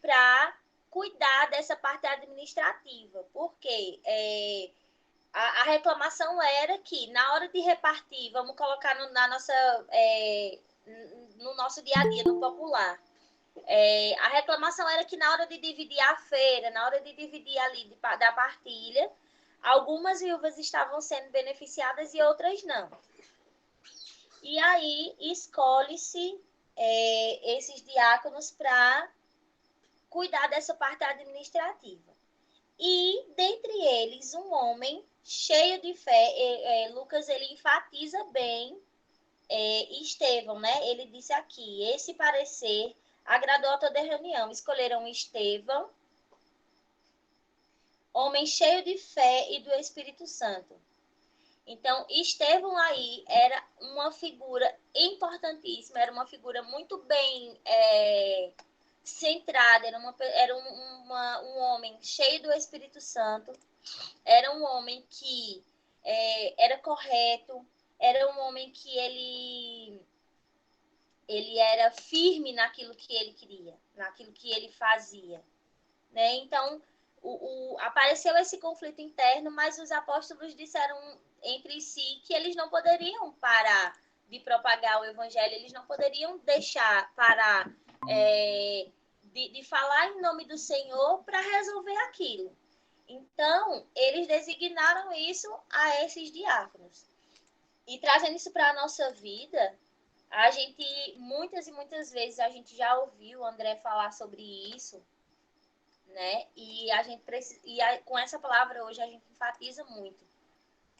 para cuidar dessa parte administrativa, porque a reclamação era que na hora de repartir, vamos colocar no nosso dia a dia, no popular, a reclamação era que na hora de dividir a feira, na hora de dividir ali da partilha, algumas viúvas estavam sendo beneficiadas e outras não. E aí escolhe-se esses diáconos para cuidar dessa parte administrativa. E dentre eles um homem cheio de fé, Lucas ele enfatiza bem Estevão, né? Ele disse aqui: esse parecer agradou a toda a reunião. Escolheram Estevão, homem cheio de fé e do Espírito Santo. Então, Estevão aí era uma figura importantíssima, era uma figura muito bem centrada, era um homem cheio do Espírito Santo, era um homem que era correto, era um homem que ele era firme naquilo que ele queria, naquilo que ele fazia, né? Então, apareceu esse conflito interno, mas os apóstolos disseram entre si que eles não poderiam parar de propagar o evangelho, eles não poderiam parar de falar em nome do Senhor para resolver aquilo. Então, eles designaram isso a esses diáconos. E trazendo isso para a nossa vida, a gente, muitas e muitas vezes, a gente já ouviu o André falar sobre isso, né? E a gente precisa, com essa palavra hoje a gente enfatiza muito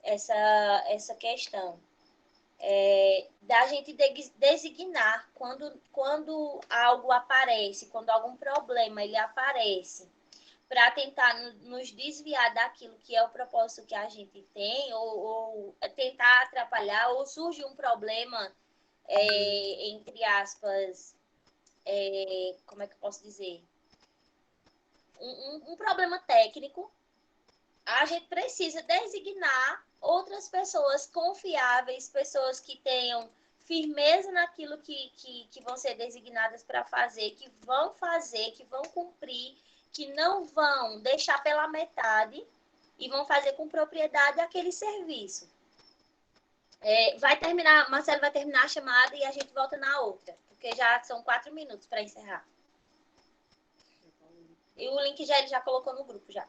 essa questão da gente designar quando algo aparece, quando algum problema ele aparece, para tentar nos desviar daquilo que é o propósito que a gente tem, ou tentar atrapalhar, ou surge um problema, entre aspas, como é que eu posso dizer? Um problema técnico, a gente precisa designar outras pessoas confiáveis, pessoas que tenham firmeza naquilo que vão ser designadas para fazer, que vão cumprir, que não vão deixar pela metade e vão fazer com propriedade aquele serviço. Marcelo vai terminar a chamada e a gente volta na outra, porque já são 4 minutos para encerrar. E o link ele já colocou no grupo já.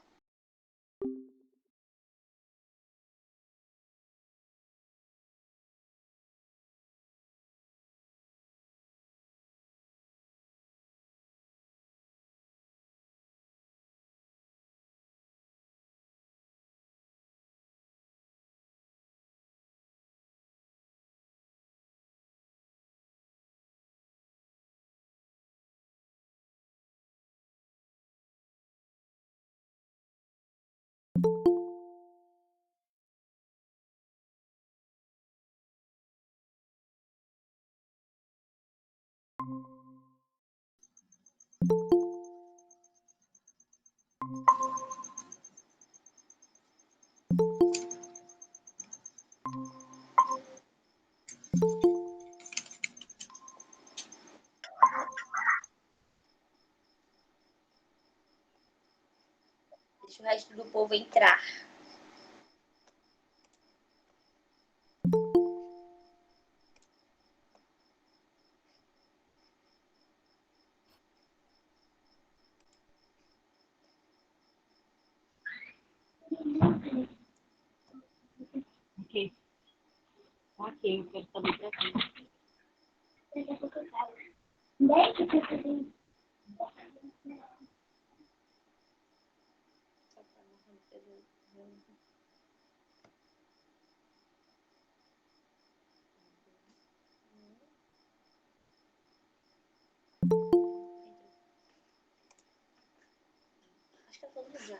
Deixa o resto do povo entrar. Ok, eu quero saber para ti. Acho que é todo já.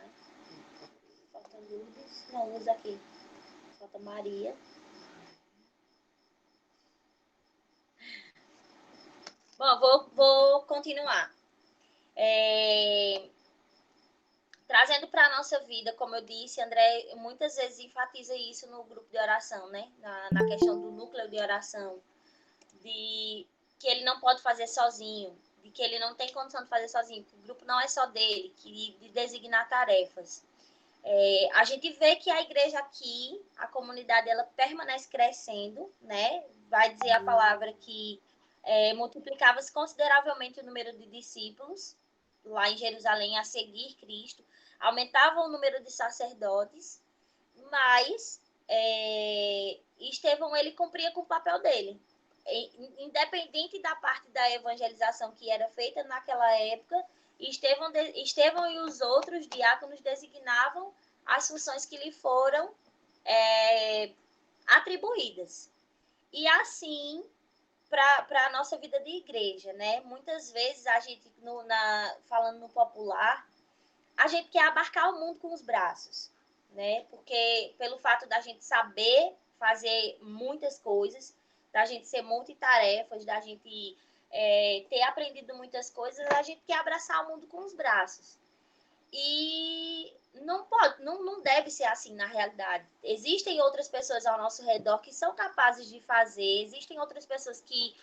Falta Lourdes. Não, Lourdes aqui. Falta Maria. Bom, vou continuar. Trazendo para a nossa vida, como eu disse, André muitas vezes enfatiza isso no grupo de oração, né? Na questão do núcleo de oração, de que ele não pode fazer sozinho, de que ele não tem condição de fazer sozinho, que o grupo não é só dele, de designar tarefas. A gente vê que a igreja aqui, a comunidade, ela permanece crescendo, né? Vai dizer a palavra que multiplicava-se consideravelmente o número de discípulos lá em Jerusalém a seguir Cristo, aumentava o número de sacerdotes, mas Estevão, ele cumpria com o papel dele. Independente da parte da evangelização que era feita naquela época, Estevão e os outros diáconos designavam as funções que lhe foram atribuídas. E assim, para a nossa vida de igreja, né? Muitas vezes a gente, falando no popular, a gente quer abarcar o mundo com os braços, né? Porque pelo fato da gente saber fazer muitas coisas, da gente ser multitarefas, da gente ter aprendido muitas coisas, a gente quer abraçar o mundo com os braços. E não deve ser assim na realidade. Existem outras pessoas ao nosso redor que são capazes de fazer, existem outras pessoas que,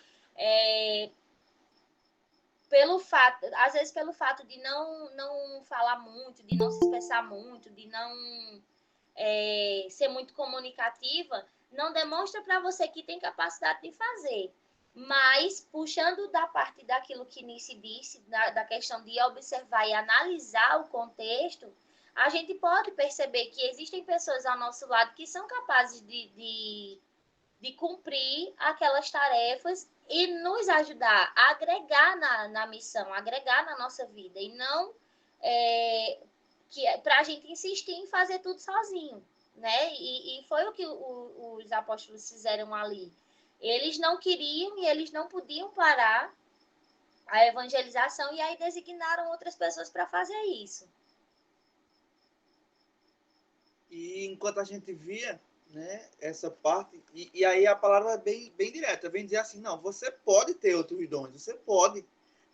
às vezes pelo fato de não falar muito, de não se expressar muito, de não ser muito comunicativa, não demonstra para você que tem capacidade de fazer. Mas, puxando da parte daquilo que Nice disse, da questão de observar e analisar o contexto, a gente pode perceber que existem pessoas ao nosso lado que são capazes de cumprir aquelas tarefas e nos ajudar a agregar na missão, agregar na nossa vida, e não para a gente insistir em fazer tudo sozinho, né? E foi o que os apóstolos fizeram ali. Eles não queriam e eles não podiam parar a evangelização, e aí designaram outras pessoas para fazer isso. E enquanto a gente via, né, essa parte, e aí a palavra é bem direta, vem dizer assim, não, você pode ter outros dons, você pode,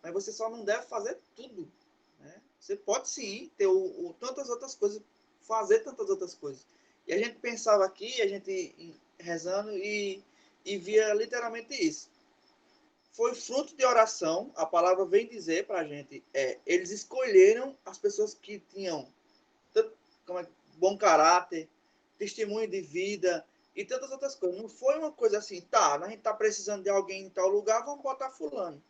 mas você só não deve fazer tudo. Né? Você pode sim ter tantas outras coisas, fazer tantas outras coisas. E a gente pensava aqui, a gente rezando e via literalmente isso. Foi fruto de oração, a palavra vem dizer para a gente, eles escolheram as pessoas que tinham bom caráter, testemunho de vida e tantas outras coisas. Não foi uma coisa assim, tá, a gente está precisando de alguém em tal lugar, vamos botar fulano.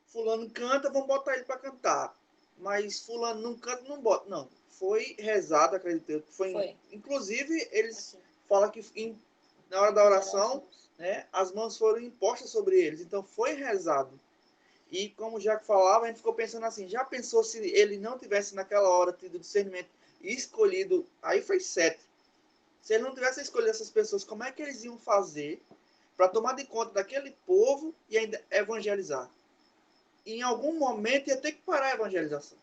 Fulano canta, vamos botar ele para cantar. Mas fulano não canta, não bota. Não, foi rezado, acredito eu. Foi. Inclusive, eles assim, falam que na hora da oração, né, as mãos foram impostas sobre eles. Então, foi rezado. E como o Jaco falava, a gente ficou pensando assim, já pensou se ele não tivesse naquela hora tido discernimento e escolhido, aí foi 7. Se ele não tivesse escolhido essas pessoas, como é que eles iam fazer para tomar de conta daquele povo e ainda evangelizar? Em algum momento ia ter que parar a evangelização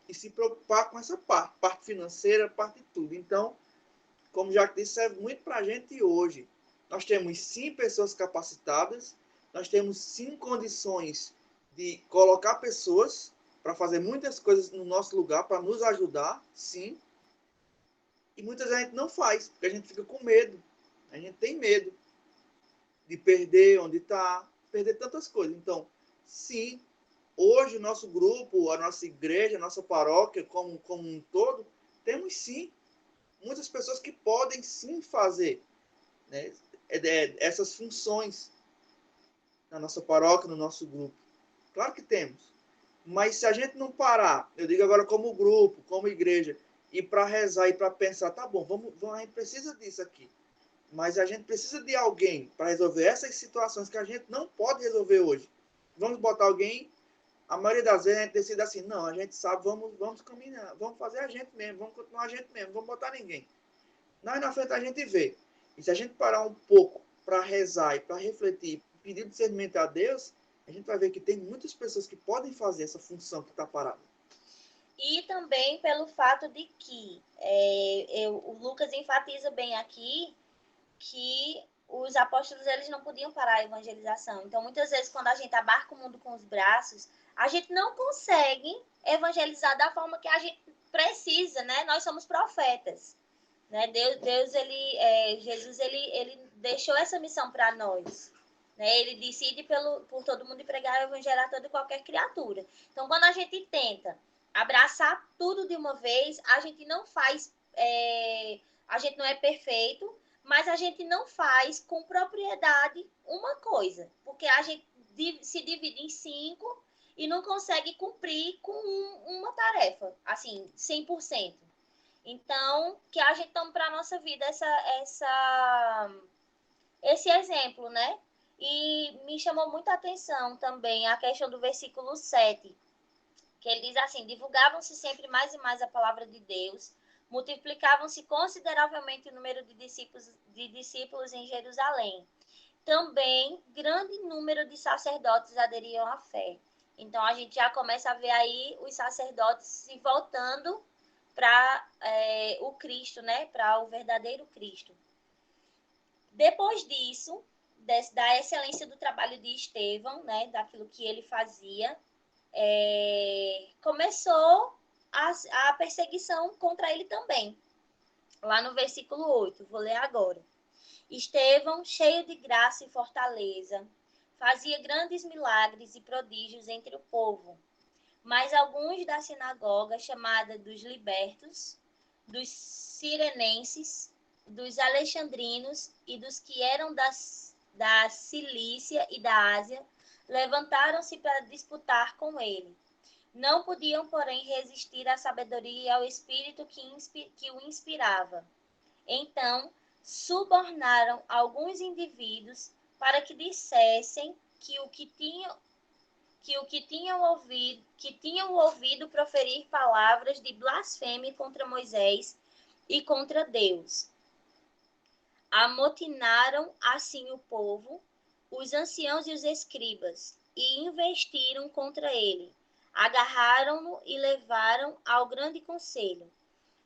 e se preocupar com essa parte financeira, parte de tudo. Então, como já disse, serve muito para a gente hoje. Nós temos sim pessoas capacitadas, nós temos sim condições de colocar pessoas para fazer muitas coisas no nosso lugar, para nos ajudar, sim. E muitas vezes a gente não faz, porque a gente fica com medo. A gente tem medo de perder onde está, perder tantas coisas. Então, sim, hoje o nosso grupo, a nossa igreja, a nossa paróquia, como um todo, temos sim muitas pessoas que podem sim fazer, né, essas funções na nossa paróquia, no nosso grupo. Claro que temos. Mas se a gente não parar, eu digo agora como grupo, como igreja, e para rezar e para pensar, tá bom, vamos, a gente precisa disso aqui. Mas a gente precisa de alguém para resolver essas situações que a gente não pode resolver hoje. Vamos botar alguém. A maioria das vezes a gente decide assim, não, a gente sabe, vamos caminhar, vamos fazer a gente mesmo, vamos continuar a gente mesmo, vamos botar ninguém. Na frente a gente vê. E se a gente parar um pouco para rezar e para refletir, pedir discernimento a Deus, a gente vai ver que tem muitas pessoas que podem fazer essa função que está parada. E também pelo fato de que o Lucas enfatiza bem aqui que os apóstolos eles não podiam parar a evangelização. Então, muitas vezes, quando a gente abarca o mundo com os braços, a gente não consegue evangelizar da forma que a gente precisa, né? Nós somos profetas, né? Jesus, ele deixou essa missão para nós. Né? Ele decide por todo mundo e pregar o evangelho a toda e qualquer criatura. Então, quando a gente tenta abraçar tudo de uma vez, a gente não faz... a gente não é perfeito, mas a gente não faz com propriedade uma coisa, porque a gente se divide em 5 e não consegue cumprir com uma tarefa, assim, 100%. Então, que a gente tome para a nossa vida esse exemplo, né? E me chamou muita atenção também a questão do versículo 7, que ele diz assim, divulgavam-se sempre mais e mais a palavra de Deus, multiplicavam-se consideravelmente o número de discípulos em Jerusalém. Também, grande número de sacerdotes aderiam à fé. Então, a gente já começa a ver aí os sacerdotes se voltando para o Cristo, né? Para o verdadeiro Cristo. Depois disso, da excelência do trabalho de Estevão, né? Daquilo que ele fazia, começou a perseguição contra ele também. Lá no versículo 8, vou ler agora. Estevão, cheio de graça e fortaleza, fazia grandes milagres e prodígios entre o povo. Mas alguns da sinagoga, chamada dos libertos, dos cirenenses, dos alexandrinos e dos que eram da Cilícia e da Ásia levantaram-se para disputar com ele. Não podiam, porém, resistir à sabedoria e ao espírito que o inspirava. Então, subornaram alguns indivíduos para que dissessem que tinham ouvido proferir palavras de blasfêmia contra Moisés e contra Deus. Amotinaram assim o povo, os anciãos e os escribas, e investiram contra ele. Agarraram-no e levaram ao grande conselho.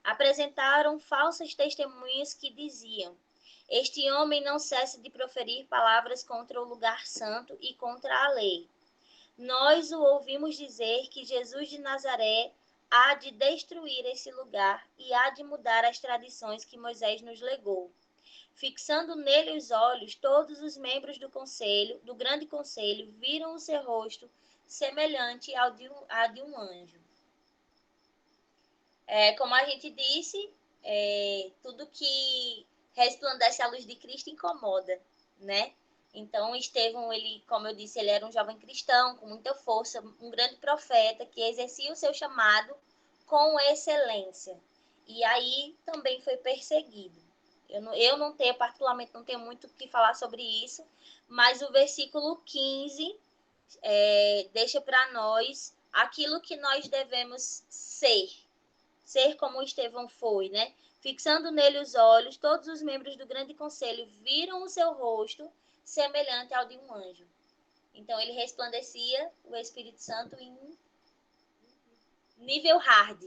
Apresentaram falsas testemunhas que diziam: este homem não cessa de proferir palavras contra o lugar santo e contra a lei. Nós o ouvimos dizer que Jesus de Nazaré há de destruir esse lugar e há de mudar as tradições que Moisés nos legou. Fixando nele os olhos, todos os membros do grande conselho, viram o seu rosto semelhante ao de um anjo. Como a gente disse, tudo que resplandece a luz de Cristo incomoda, né? Então, Estevão, ele, como eu disse, ele era um jovem cristão com muita força, um grande profeta que exercia o seu chamado com excelência. E aí também foi perseguido. Eu não tenho, particularmente, não tenho muito o que falar sobre isso, mas o versículo 15 deixa para nós aquilo que nós devemos ser como Estevão foi, né? Fixando nele os olhos, todos os membros do grande conselho viram o seu rosto semelhante ao de um anjo. Então, ele resplandecia o Espírito Santo em nível hard.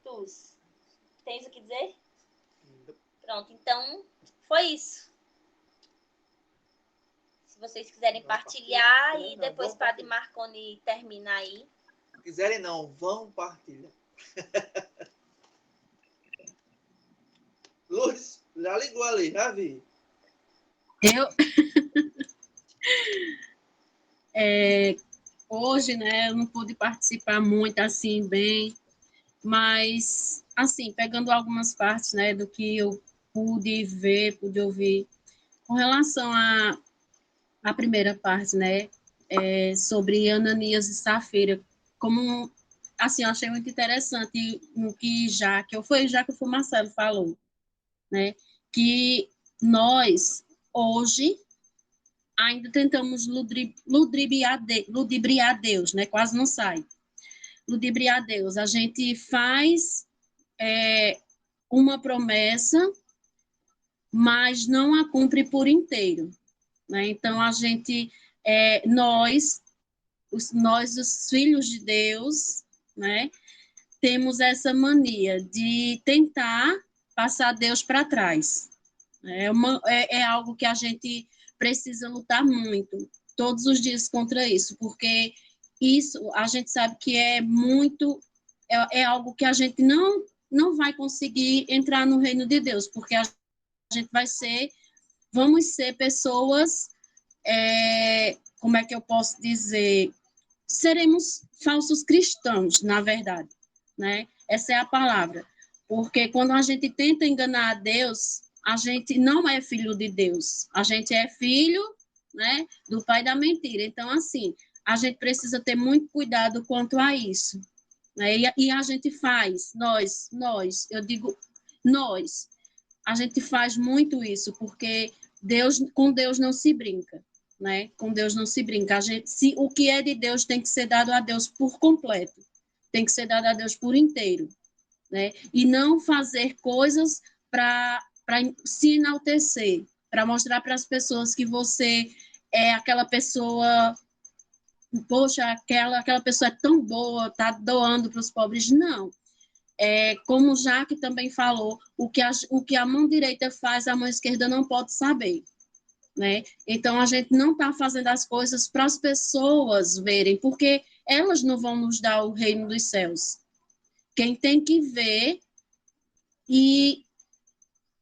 Tu tens o que dizer? Pronto, então, foi isso. Se vocês quiserem partilhar e depois Padre Marconi terminar aí. Se quiserem não, vão partilhar. Lourdes, já ligou ali, já vi. Hoje, né, eu não pude participar muito, assim, bem, mas, assim, pegando algumas partes, né, do que eu pude ver, pude ouvir, com relação à primeira parte, né, sobre Ananias e Safira, como, assim, eu achei muito interessante no que foi o Marcelo falou, né, que nós, hoje, ainda tentamos ludibriar Deus, né? Quase não sai. Ludibriar Deus. A gente faz uma promessa, mas não a cumpre por inteiro, né? Então, a gente, nós, os filhos de Deus, né? Temos essa mania de tentar passar Deus para trás. É algo que a gente precisa lutar muito, todos os dias contra isso, porque isso a gente sabe que é algo que a gente não vai conseguir entrar no reino de Deus, porque a gente vamos ser pessoas, como é que eu posso dizer, seremos falsos cristãos, na verdade, né? Essa é a palavra, porque quando a gente tenta enganar a Deus, a gente não é filho de Deus, a gente é filho, né, do pai da mentira. Então, assim, a gente precisa ter muito cuidado quanto a isso, né? E a gente faz, eu digo nós, a gente faz muito isso, porque com Deus não se brinca, né? Com Deus não se brinca. O que é de Deus tem que ser dado a Deus por completo, tem que ser dado a Deus por inteiro, né? E não fazer coisas para se enaltecer, para mostrar para as pessoas que você é aquela pessoa, poxa, aquela pessoa é tão boa, está doando para os pobres. Não. Como o Jaque também falou, o que a mão direita faz, a mão esquerda não pode saber, né? Então, a gente não está fazendo as coisas para as pessoas verem, porque elas não vão nos dar o reino dos céus. Quem tem que ver e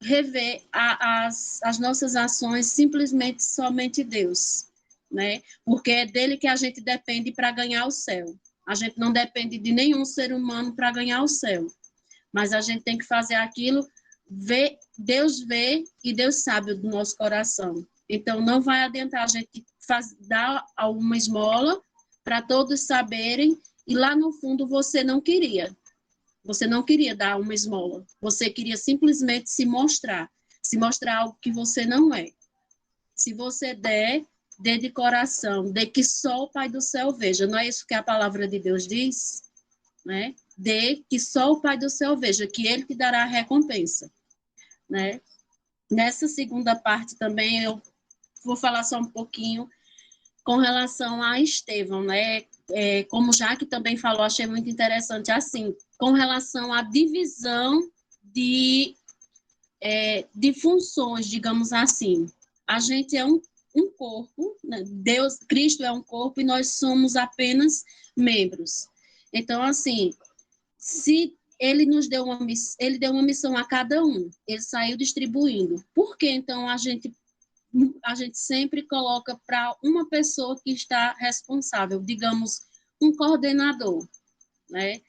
rever as nossas ações, simplesmente somente Deus, né? Porque é dele que a gente depende para ganhar o céu. A gente não depende de nenhum ser humano para ganhar o céu. mas a gente tem que fazer aquilo, Deus vê e Deus sabe do nosso coração. Então, não vai adiantar a gente dar uma esmola para todos saberem, e lá no fundo você não queria. Você não queria dar uma esmola. Você queria simplesmente se mostrar algo que você não é. Se você der, dê de coração, dê que só o Pai do céu veja. Não é isso que a palavra de Deus diz? Né? Dê que só o Pai do céu veja, que Ele te dará a recompensa. Né? Nessa segunda parte também, eu vou falar só um pouquinho com relação a Estevão, né? Como Jaque também falou, achei muito interessante, assim, com relação à divisão de funções, digamos assim. A gente é um corpo, né? Cristo é um corpo e nós somos apenas membros. Então, assim, se ele nos deu ele deu uma missão a cada um, ele saiu distribuindo. Por que, então, a gente sempre coloca para uma pessoa que está responsável, digamos, um coordenador, né?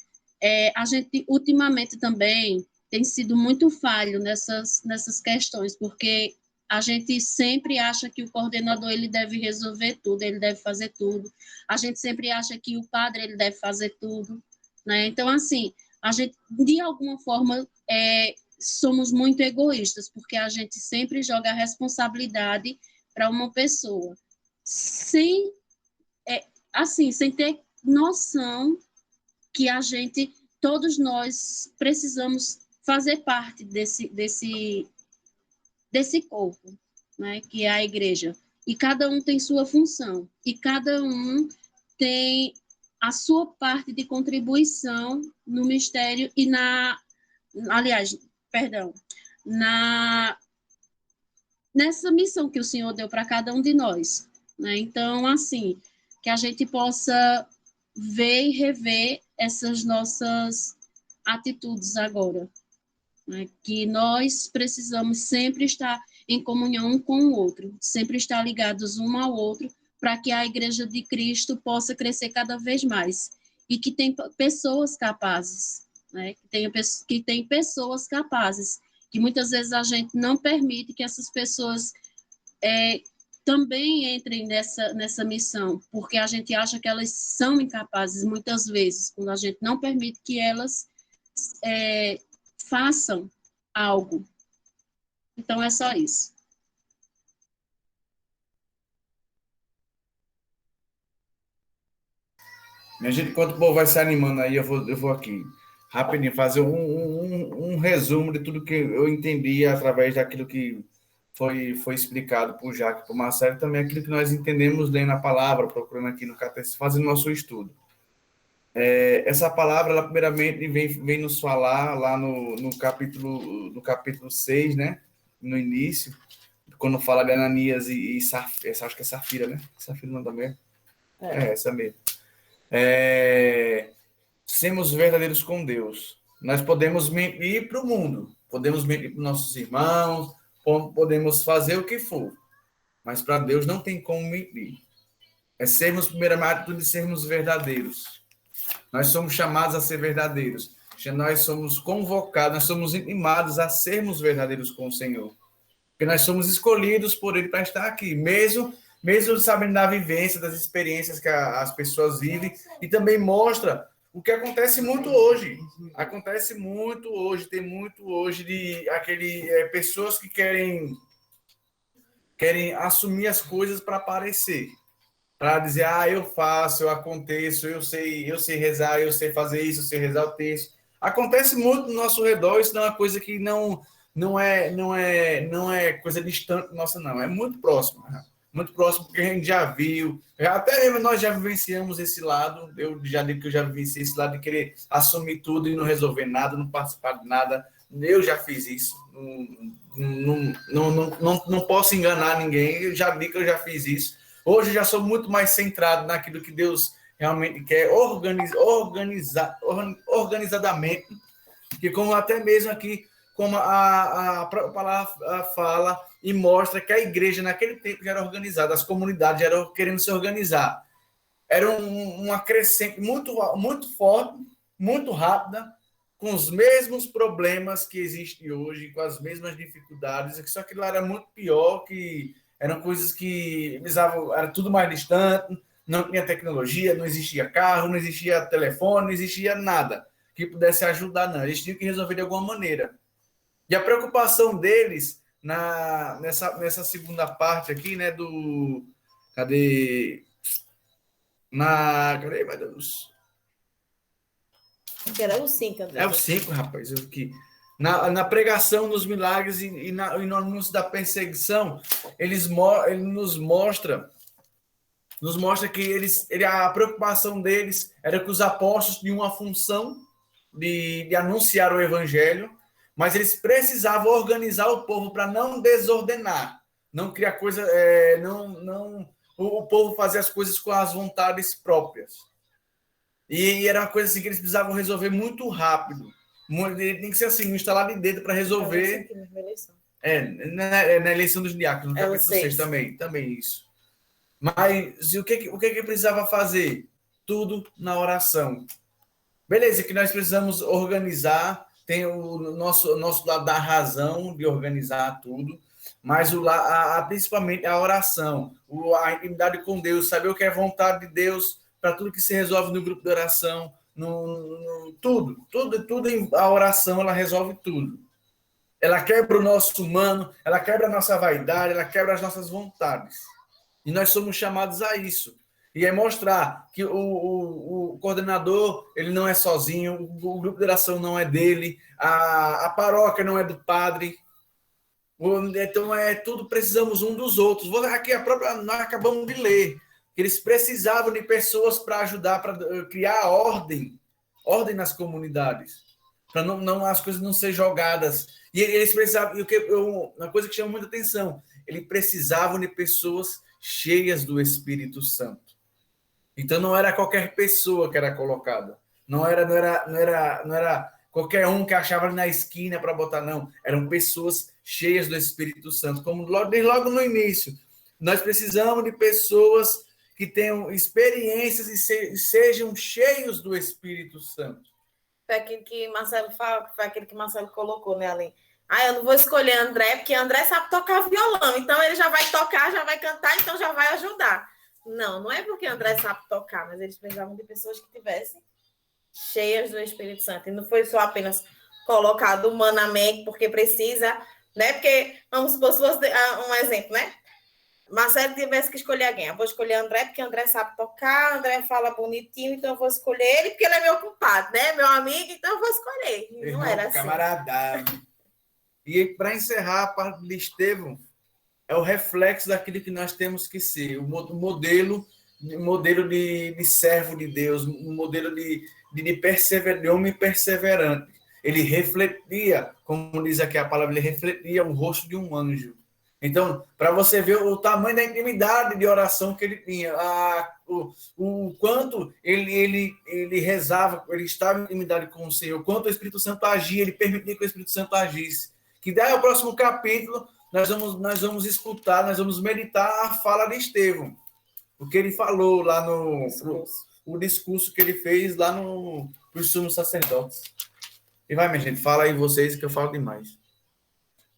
A gente, ultimamente, também tem sido muito falho nessas questões, porque a gente sempre acha que o coordenador ele deve resolver tudo, ele deve fazer tudo. A gente sempre acha que o padre ele deve fazer tudo, né? Então, assim, a gente, de alguma forma, somos muito egoístas, porque a gente sempre joga a responsabilidade para uma pessoa, sem ter noção que todos nós precisamos fazer parte desse corpo, né, que é a igreja. E cada um tem sua função, e cada um tem a sua parte de contribuição no mistério e nessa missão que o Senhor deu para cada um de nós, né? Então, assim, que a gente possa ver e rever essas nossas atitudes agora, né? Que nós precisamos sempre estar em comunhão um com o outro, sempre estar ligados um ao outro, para que a Igreja de Cristo possa crescer cada vez mais e que tem pessoas capazes, né? Que tem pessoas capazes, que muitas vezes a gente não permite que essas pessoas também entrem nessa missão, porque a gente acha que elas são incapazes, muitas vezes, quando a gente não permite que elas façam algo. Então, é só isso. Minha gente, enquanto o povo vai se animando aí, eu vou aqui, rapidinho, fazer um resumo de tudo que eu entendi através daquilo que foi explicado por Jaque, por Marcelo, também aquilo que nós entendemos lendo a palavra, procurando aqui no catecismo, fazendo nosso estudo. Essa palavra, ela primeiramente vem nos falar lá no capítulo 6, né? No início, quando fala de Ananias e Safira, acho que é Safira, né? Safira não também? Essa mesmo. Sermos verdadeiros com Deus. Nós podemos mentir para o mundo, podemos mentir para nossos irmãos, podemos fazer o que for, mas para Deus não tem como mentir. Sermos, primeiramente, tudo de sermos verdadeiros. Nós somos chamados a ser verdadeiros. Nós somos convocados, nós somos intimados a sermos verdadeiros com o Senhor. Porque nós somos escolhidos por Ele para estar aqui, mesmo sabendo da vivência, das experiências que as pessoas vivem, e também mostra o que acontece muito hoje. Tem muito hoje de pessoas que querem assumir as coisas para aparecer, para dizer, eu faço, eu aconteço, eu sei rezar, eu sei fazer isso, eu sei rezar o texto. Acontece muito no nosso redor, isso não é uma coisa que não é coisa distante nossa, não, é muito próximo, né? Muito próximo, porque a gente já viu, até mesmo nós já vivenciamos esse lado, eu já digo que eu já vivenciei esse lado de querer assumir tudo e não resolver nada, não participar de nada. Eu já fiz isso, não posso enganar ninguém, eu já digo que eu já fiz isso. Hoje eu já sou muito mais centrado naquilo que Deus realmente quer, organizadamente, que como até mesmo aqui, como a palavra fala e mostra que a igreja naquele tempo já era organizada, as comunidades já eram querendo se organizar. Era uma crescente muito, muito forte, muito rápida, com os mesmos problemas que existem hoje, com as mesmas dificuldades, só que lá era muito pior, que eram coisas que precisavam, era tudo mais distante, não tinha tecnologia, não existia carro, não existia telefone, não existia nada que pudesse ajudar, não. Eles tinham que resolver de alguma maneira. E a preocupação deles nessa segunda parte aqui, né, do... Cadê, meu Deus? Era o 5, André. É o 5, rapaz. Aqui. Na pregação dos milagres e no anúncio da perseguição, ele nos mostra que a preocupação deles era que os apóstolos tinham uma função de anunciar o evangelho, mas eles precisavam organizar o povo para não desordenar, não criar coisa, o povo fazer as coisas com as vontades próprias. E era uma coisa assim que eles precisavam resolver muito rápido. Tem que ser assim, um instalar de dedo para resolver. Na eleição dos diáconos, no capítulo 6 também isso. Mas o que precisava fazer? Tudo na oração. Beleza, que nós precisamos organizar, tem o nosso lado da razão de organizar tudo, mas principalmente a oração, a intimidade com Deus, saber o que é vontade de Deus para tudo que se resolve no grupo de oração, tudo, a oração ela resolve tudo. Ela quebra o nosso humano, ela quebra a nossa vaidade, ela quebra as nossas vontades. E nós somos chamados a isso. E é mostrar que o coordenador, ele não é sozinho, o grupo de oração não é dele, a paróquia não é do padre. Então, tudo precisamos um dos outros. Aqui nós acabamos de ler que eles precisavam de pessoas para ajudar, para criar ordem nas comunidades, para não as coisas não serem jogadas. E eles precisavam, uma coisa que chama muita atenção, eles precisavam de pessoas cheias do Espírito Santo. Então não era qualquer pessoa que era colocada, não era qualquer um que achava ali na esquina para botar, não. Eram pessoas cheias do Espírito Santo, como logo no início. Nós precisamos de pessoas que tenham experiências e sejam cheios do Espírito Santo. Foi aquilo que Marcelo fala, foi aquilo que Marcelo colocou, né, ali. Eu não vou escolher André, porque André sabe tocar violão, então ele já vai tocar, já vai cantar, então já vai ajudar. Não é porque André sabe tocar, mas eles precisavam de pessoas que tivessem cheias do Espírito Santo. E não foi só apenas colocado humanamente, porque precisa, né? Porque, vamos supor, se fosse um exemplo, né? Marcelo tivesse que escolher alguém. Eu vou escolher André, porque André sabe tocar, André fala bonitinho, então eu vou escolher ele, porque ele é meu compadre, né? Meu amigo, então eu vou escolher. E não era assim. Camarada. E para encerrar a parte de Estevão, é o reflexo daquilo que nós temos que ser, o modelo de servo de Deus, um modelo de homem perseverante. Ele refletia, como diz aqui a palavra, ele refletia o rosto de um anjo. Então, para você ver o tamanho da intimidade de oração que ele tinha, o quanto ele rezava, ele estava em intimidade com o Senhor, o quanto o Espírito Santo agia, ele permitia que o Espírito Santo agisse. Que daí ao próximo capítulo, nós vamos escutar, nós vamos meditar a fala de Estevão. O que ele falou lá o discurso que ele fez lá para os sumos sacerdotes. E vai, minha gente, fala aí vocês que eu falo demais.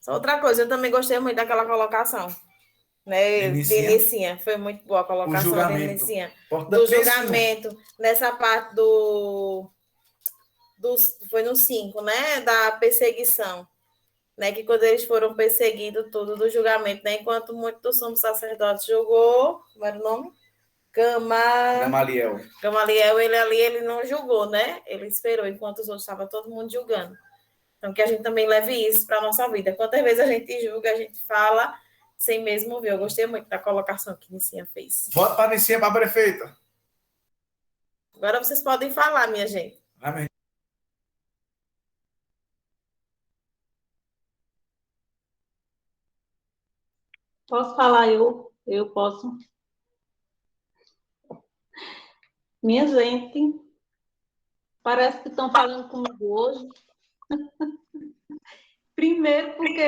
Só outra coisa, eu também gostei muito daquela colocação, né? Delicinha. Foi muito boa a colocação da Delicinha. Do julgamento, nessa parte foi no 5, né? Da perseguição. Né, que quando eles foram perseguidos, tudo do julgamento, né, enquanto muito do sumo sacerdote julgou, como era o nome? Gamaliel, ele não julgou, né? Ele esperou, enquanto os outros estavam todo mundo julgando. Então, que a gente também leve isso para a nossa vida. Quantas vezes a gente julga, a gente fala sem mesmo ver. Eu gostei muito da colocação que Nicinha fez. Voto para Nicinha para prefeita. Agora vocês podem falar, minha gente. Amém. Posso falar eu? Eu posso. Minha gente, parece que estão falando comigo hoje. Primeiro porque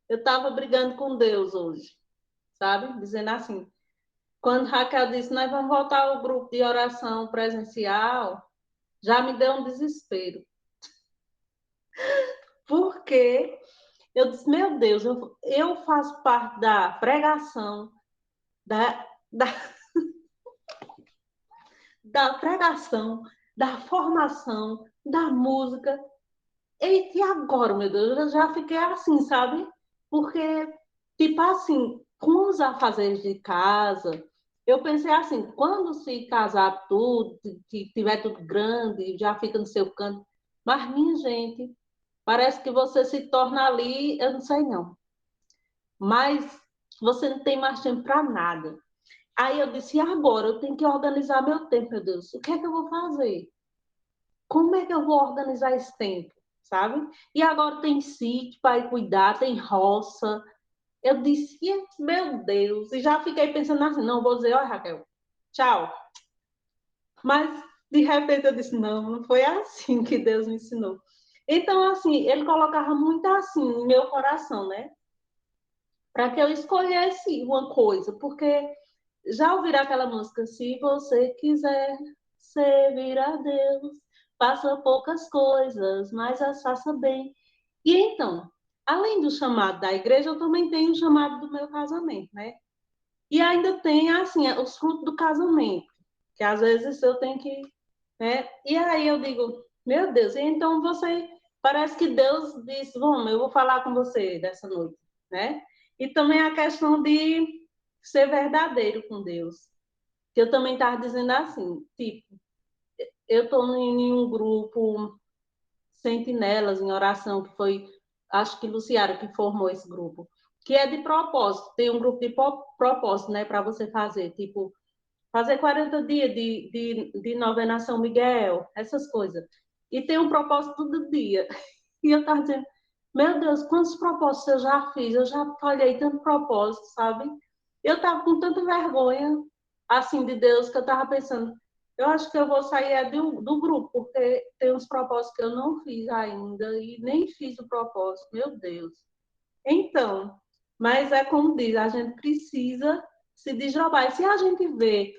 eu estava brigando com Deus hoje, sabe? Dizendo assim, quando Raquel disse, nós vamos voltar ao grupo de oração presencial, já me deu um desespero. Porque eu disse, meu Deus, eu faço parte da pregação, da, da, da pregação, da formação, da música. E agora, meu Deus, eu já fiquei assim, sabe? Porque, tipo assim, com os afazeres de casa, eu pensei assim, quando se casar tudo, que tiver tudo grande, já fica no seu canto. Mas, minha gente, parece que você se torna ali, eu não sei não, mas você não tem mais tempo para nada. Aí eu disse, e agora? Eu tenho que organizar meu tempo, meu Deus. O que é que eu vou fazer? Como é que eu vou organizar esse tempo, sabe? E agora tem sítio para ir cuidar, tem roça. Eu disse, meu Deus, e já fiquei pensando assim, não, vou dizer, olha, Raquel, tchau. Mas, de repente, eu disse, não foi assim que Deus me ensinou. Então, assim, ele colocava muito assim no meu coração, né? Para que eu escolhesse uma coisa, porque já ouviram aquela música, se você quiser servir a Deus, faça poucas coisas, mas as faça bem. E então, além do chamado da igreja, eu também tenho o chamado do meu casamento, né? E ainda tem, assim, os frutos do casamento, que às vezes eu tenho que, né? E aí eu digo, meu Deus, e então você, parece que Deus disse, vamos, eu vou falar com você dessa noite, né? E também a questão de ser verdadeiro com Deus. Que eu também estava dizendo assim, tipo, eu estou em um grupo Sentinelas em Oração, que foi, acho que Luciara que formou esse grupo, que é de propósito, tem um grupo de propósito, né, para você fazer, tipo, fazer 40 dias de novena São Miguel, essas coisas. E tem um propósito do dia. E eu estava dizendo, meu Deus, quantos propósitos eu já fiz? Eu já falhei tanto propósito, sabe? Eu estava com tanta vergonha, assim, de Deus, que eu estava pensando, eu acho que eu vou sair do grupo, porque tem uns propósitos que eu não fiz ainda, e nem fiz o propósito, meu Deus. Então, mas é como diz, a gente precisa se desdobrar. E se a gente vê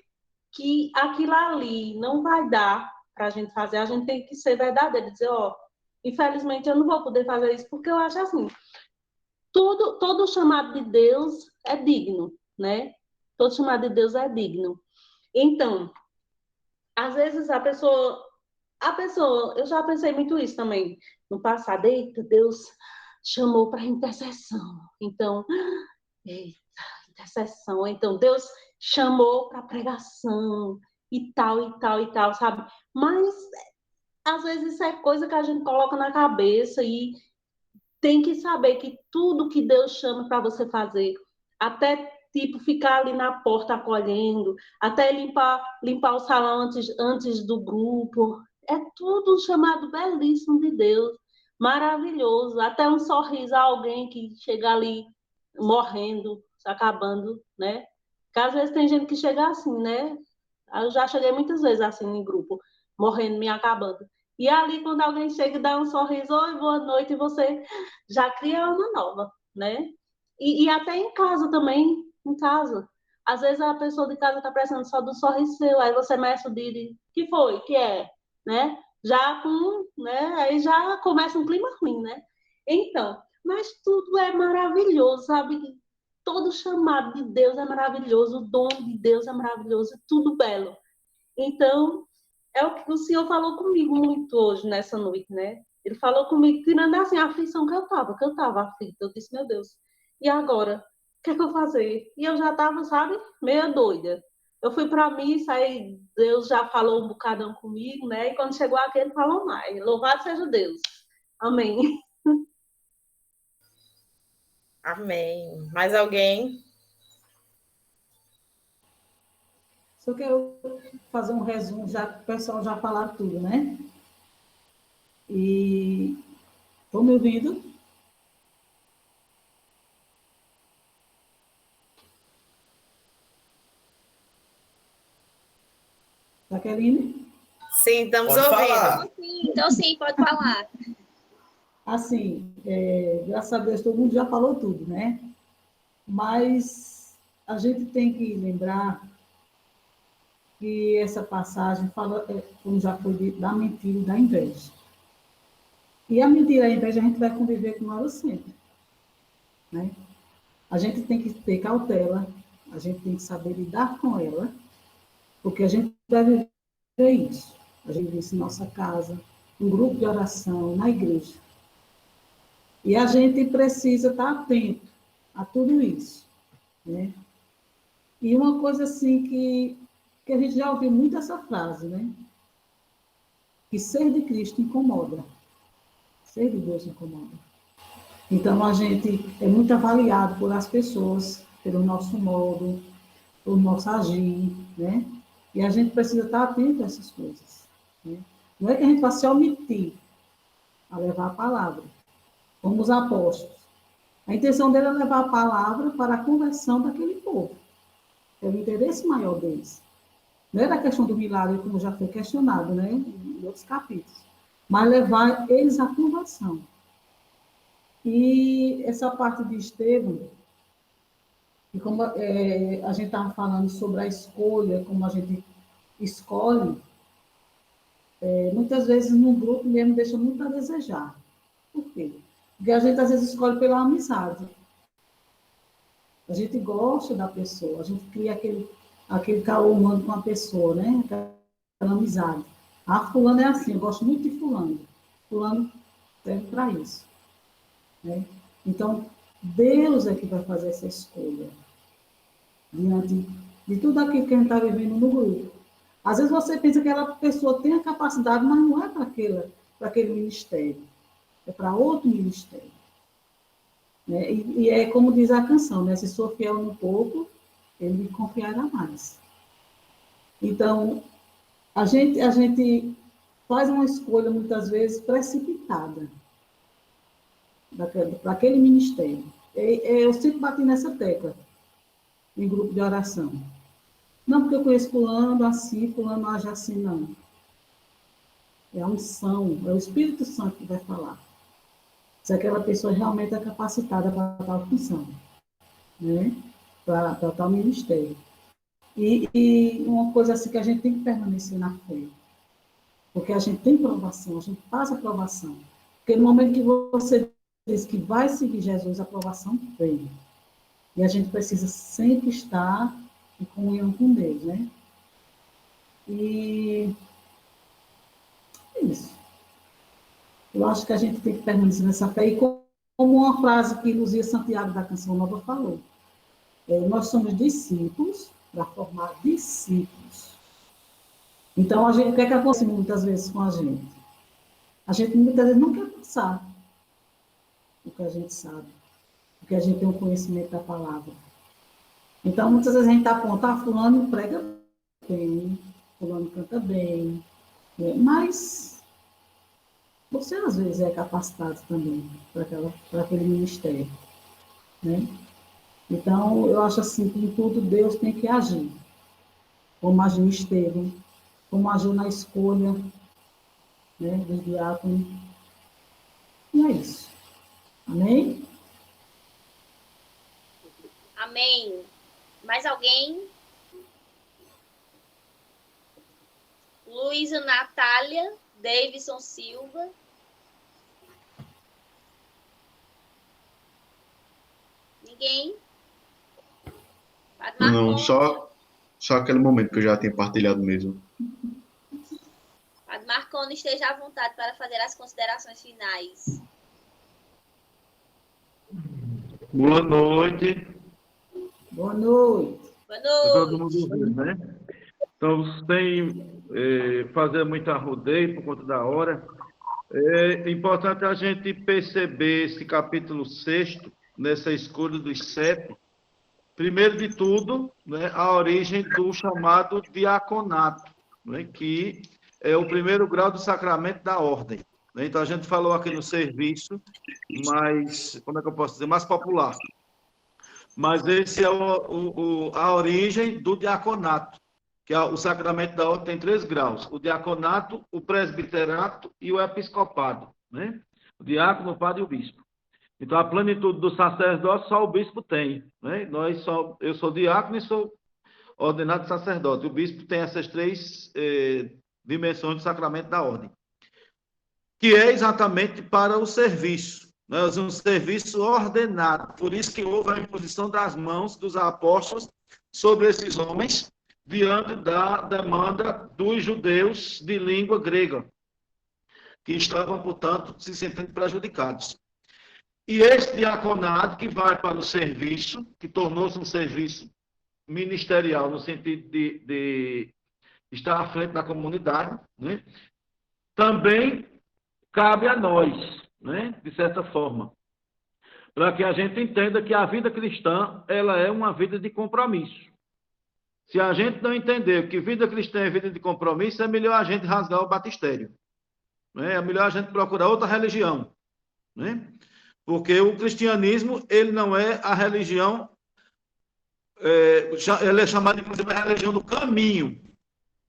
que aquilo ali não vai dar para a gente fazer, a gente tem que ser verdadeiro, dizer, ó, infelizmente eu não vou poder fazer isso, porque eu acho assim, todo chamado de Deus é digno, né? Todo chamado de Deus é digno. Então, às vezes eu já pensei muito isso também no passado, eita, Deus chamou para intercessão. Então, eita, intercessão. Então, Deus chamou para pregação e tal, sabe? Mas às vezes isso é coisa que a gente coloca na cabeça e tem que saber que tudo que Deus chama para você fazer, até tipo ficar ali na porta acolhendo, até limpar o salão antes do grupo, é tudo um chamado belíssimo de Deus, maravilhoso, até um sorriso a alguém que chega ali morrendo, se acabando, né? Porque às vezes tem gente que chega assim, né? Eu já cheguei muitas vezes assim em grupo, morrendo, me acabando. E ali, quando alguém chega e dá um sorriso, oi, boa noite, e você já cria uma nova, né? E até em casa também, em casa. Às vezes a pessoa de casa está precisando só do sorriso seu, aí você mexe o dedo, que foi, que é, né? Já com, né? Aí já começa um clima ruim, né? Então, mas tudo é maravilhoso, sabe? Todo chamado de Deus é maravilhoso, o dom de Deus é maravilhoso, é tudo belo. Então, é o que o Senhor falou comigo muito hoje, nessa noite, né? Ele falou comigo, tirando assim a aflição que eu estava aflita. Eu disse, meu Deus, e agora? O que é que eu vou fazer? E eu já estava, sabe, meio doida. Eu fui para a missa, aí Deus já falou um bocadão comigo, né? E quando chegou aqui, ele falou mais. Louvado seja Deus. Amém. Amém. Mais alguém? Só quero fazer um resumo, já que o pessoal já falaram tudo, né? E estão me ouvindo? Jaqueline? Sim, estamos Pode ouvindo. falar. Então, sim, pode falar. Assim, graças a Deus, todo mundo já falou tudo, né? Mas a gente tem que lembrar que essa passagem fala, como já foi dito, da mentira e da inveja. E a mentira e a inveja a gente vai conviver com ela sempre, né? A gente tem que ter cautela, a gente tem que saber lidar com ela, porque a gente vai viver isso. A gente vive isso em nossa casa, um grupo de oração, na igreja. E a gente precisa estar atento a tudo isso, né? E uma coisa assim que a gente já ouviu muito essa frase, né? Que ser de Cristo incomoda. Ser de Deus incomoda. Então, a gente é muito avaliado por as pessoas, pelo nosso modo, pelo nosso agir, né? E a gente precisa estar atento a essas coisas, né? Não é que a gente vá se omitir a levar a palavra, como os apóstolos. A intenção dele é levar a palavra para a conversão daquele povo. É o interesse maior deles. Não era a questão do milagre, como já foi questionado, né? Em outros capítulos. Mas levar eles à conversão. E essa parte de Estevão, e como a gente estava falando sobre a escolha, como a gente escolhe, muitas vezes num grupo mesmo deixa muito a desejar. Por quê? Porque a gente às vezes escolhe pela amizade. A gente gosta da pessoa, a gente cria aquele calor humano com a pessoa, né? Aquela amizade. Ah, fulano é assim, eu gosto muito de fulano. Fulano serve para isso, né? Então, Deus é que vai fazer essa escolha diante de tudo aquilo que a gente está vivendo no grupo. Às vezes você pensa que aquela pessoa tem a capacidade, mas não é para aquele ministério. É para outro ministério. Né? E é como diz a canção, né? Se sou fiel no pouco, ele me confiará mais. Então, a gente faz uma escolha, muitas vezes, precipitada para aquele ministério. Eu sempre bati nessa tecla em grupo de oração. Não porque eu conheço fulano assim, fulano age assim, não. É a unção, é o Espírito Santo que vai falar. Se aquela pessoa realmente é capacitada para tal função, né? Para tal ministério. E uma coisa assim que a gente tem que permanecer na fé. Porque a gente tem provação, a gente passa provação. Porque no momento que você diz que vai seguir Jesus, a provação vem. E a gente precisa sempre estar em comunhão com Deus, né? E é isso. Eu acho que a gente tem que permanecer nessa fé. E como uma frase que Luzia Santiago da Canção Nova falou, nós somos discípulos para formar discípulos. Então, o que é que acontece muitas vezes com a gente? A gente muitas vezes não quer passar o que a gente sabe, porque a gente tem um conhecimento da palavra. Então, muitas vezes a gente aponta, fulano prega bem, fulano canta bem, né? Mas você às vezes é capacitado também para aquele ministério, né? Então, eu acho assim que em tudo Deus tem que agir, como agiu em Estevão, como agiu na escolha, né, do diácono. E é isso. Amém? Amém. Mais alguém? Luísa Natália, Davidson Silva. Ninguém? Padre Não, Marconi. só aquele momento que eu já tinha partilhado mesmo. Padre Marconi, esteja à vontade para fazer as considerações finais. Boa noite. Boa noite. Boa Todo noite. mundo ouvindo, né? Então, sem fazer muito arrodeio por conta da hora, é importante a gente perceber esse capítulo 6, nessa escolha dos 7. Primeiro de tudo, né, a origem do chamado diaconato, né, que é o primeiro grau do sacramento da ordem. Né? Então, a gente falou aqui no serviço, mas, como é que eu posso dizer, mais popular. Mas esse é a origem do diaconato, que é o sacramento da ordem tem 3 graus: o diaconato, o presbiterato e o episcopado, né? O diácono, o padre e o bispo. Então, a plenitude do sacerdócio só o bispo tem, né? Eu sou diácono e sou ordenado sacerdote. O bispo tem essas três dimensões do sacramento da ordem, que é exatamente para o serviço, né? Um serviço ordenado. Por isso que houve a imposição das mãos dos apóstolos sobre esses homens, diante da demanda dos judeus de língua grega, que estavam, portanto, se sentindo prejudicados. E este diaconado que vai para o serviço, que tornou-se um serviço ministerial, no sentido de estar à frente da comunidade, né? Também cabe a nós, né? De certa forma, para que a gente entenda que a vida cristã, ela é uma vida de compromisso. Se a gente não entender que vida cristã é vida de compromisso, é melhor a gente rasgar o batistério, né? É melhor a gente procurar outra religião, né? Porque o cristianismo, ele não é a religião, ele é chamado, inclusive, a religião do caminho,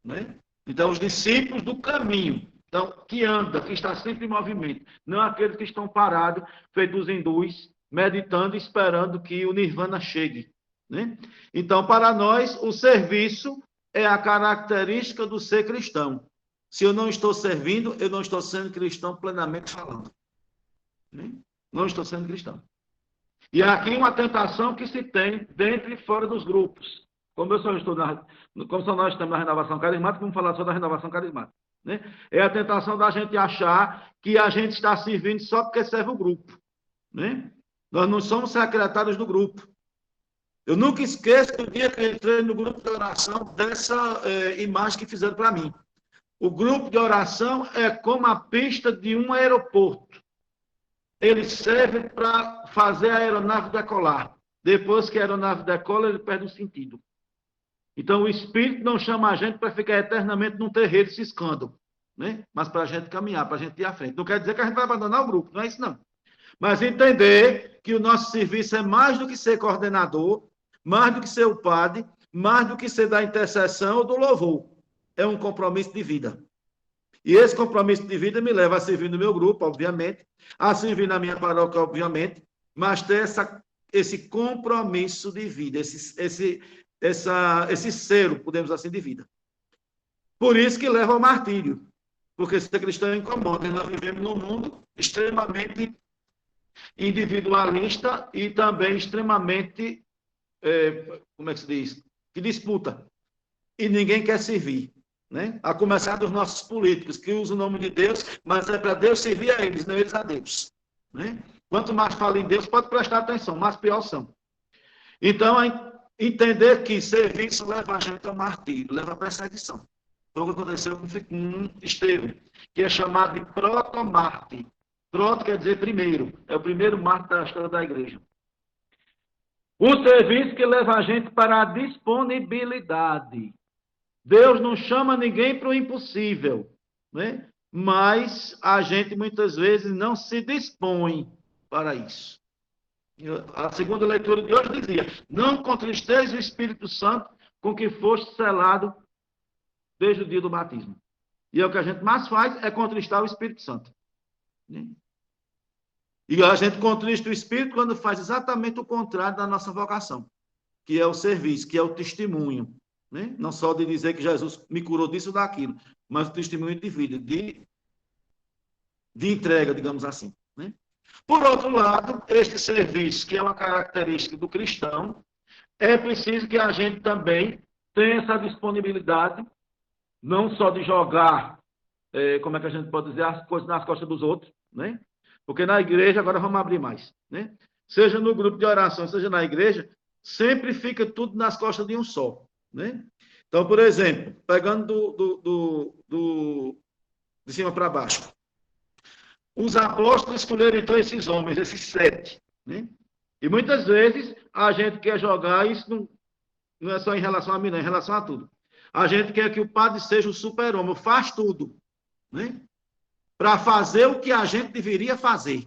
né? Então, os discípulos do caminho, então, que anda, que está sempre em movimento, não aqueles que estão parados, feitos os hindus, meditando e esperando que o nirvana chegue, né? Então, para nós, o serviço é a característica do ser cristão. Se eu não estou servindo, eu não estou sendo cristão plenamente falando, né? Não estou sendo cristão. E aqui uma tentação que se tem dentro e fora dos grupos. Como nós estamos na renovação carismática, vamos falar só da renovação carismática, né? É a tentação da gente achar que a gente está servindo só porque serve o grupo, né? Nós não somos secretários do grupo. Eu nunca esqueço do dia que eu entrei no grupo de oração dessa imagem que fizeram para mim. O grupo de oração é como a pista de um aeroporto. Ele serve para fazer a aeronave decolar. Depois que a aeronave decola, ele perde o sentido. Então, o Espírito não chama a gente para ficar eternamente num terreiro ciscando, né? Mas para a gente caminhar, para a gente ir à frente. Não quer dizer que a gente vai abandonar o grupo, não é isso não. Mas entender que o nosso serviço é mais do que ser coordenador, mais do que ser o padre, mais do que ser da intercessão ou do louvor. É um compromisso de vida. E esse compromisso de vida me leva a servir no meu grupo, obviamente, a servir na minha paróquia, obviamente, mas ter esse compromisso de vida, esse selo, podemos assim, de vida. Por isso que leva ao martírio, porque ser cristão incomoda. Nós vivemos num mundo extremamente individualista e também extremamente, como é que se diz? Que disputa. E ninguém quer servir, né? A começar dos nossos políticos, que usam o nome de Deus, mas é para Deus servir a eles, não eles a Deus, né? Quanto mais fala em Deus, pode prestar atenção, mais pior são. Então, entender que serviço leva a gente ao martírio, leva à perseguição. Foi o que aconteceu com Estevão, que é chamado de proto-mártir. Proto quer dizer primeiro, é o primeiro mártir da história da igreja. O serviço que leva a gente para a disponibilidade. Deus não chama ninguém para o impossível, né? Mas a gente muitas vezes não se dispõe para isso. A segunda leitura de hoje dizia: não contristeis o Espírito Santo com que foste selado desde o dia do batismo. E é o que a gente mais faz, é contristar o Espírito Santo, né? E a gente contrista o Espírito quando faz exatamente o contrário da nossa vocação, que é o serviço, que é o testemunho, né? Não só de dizer que Jesus me curou disso ou daquilo, mas o testemunho de vida, de entrega, digamos assim, né? Por outro lado, este serviço, que é uma característica do cristão, é preciso que a gente também tenha essa disponibilidade, não só de jogar, como é que a gente pode dizer, as coisas nas costas dos outros, né? Porque na igreja, agora vamos abrir mais, né? Seja no grupo de oração, seja na igreja, sempre fica tudo nas costas de um só, né? Então, por exemplo, pegando de cima para baixo, os apóstolos escolheram então esses homens, esses 7, né? E muitas vezes a gente quer jogar, isso não é só em relação a mim, não, é em relação a tudo. A gente quer que o padre seja o super-homem, faz tudo, né? Para fazer o que a gente deveria fazer,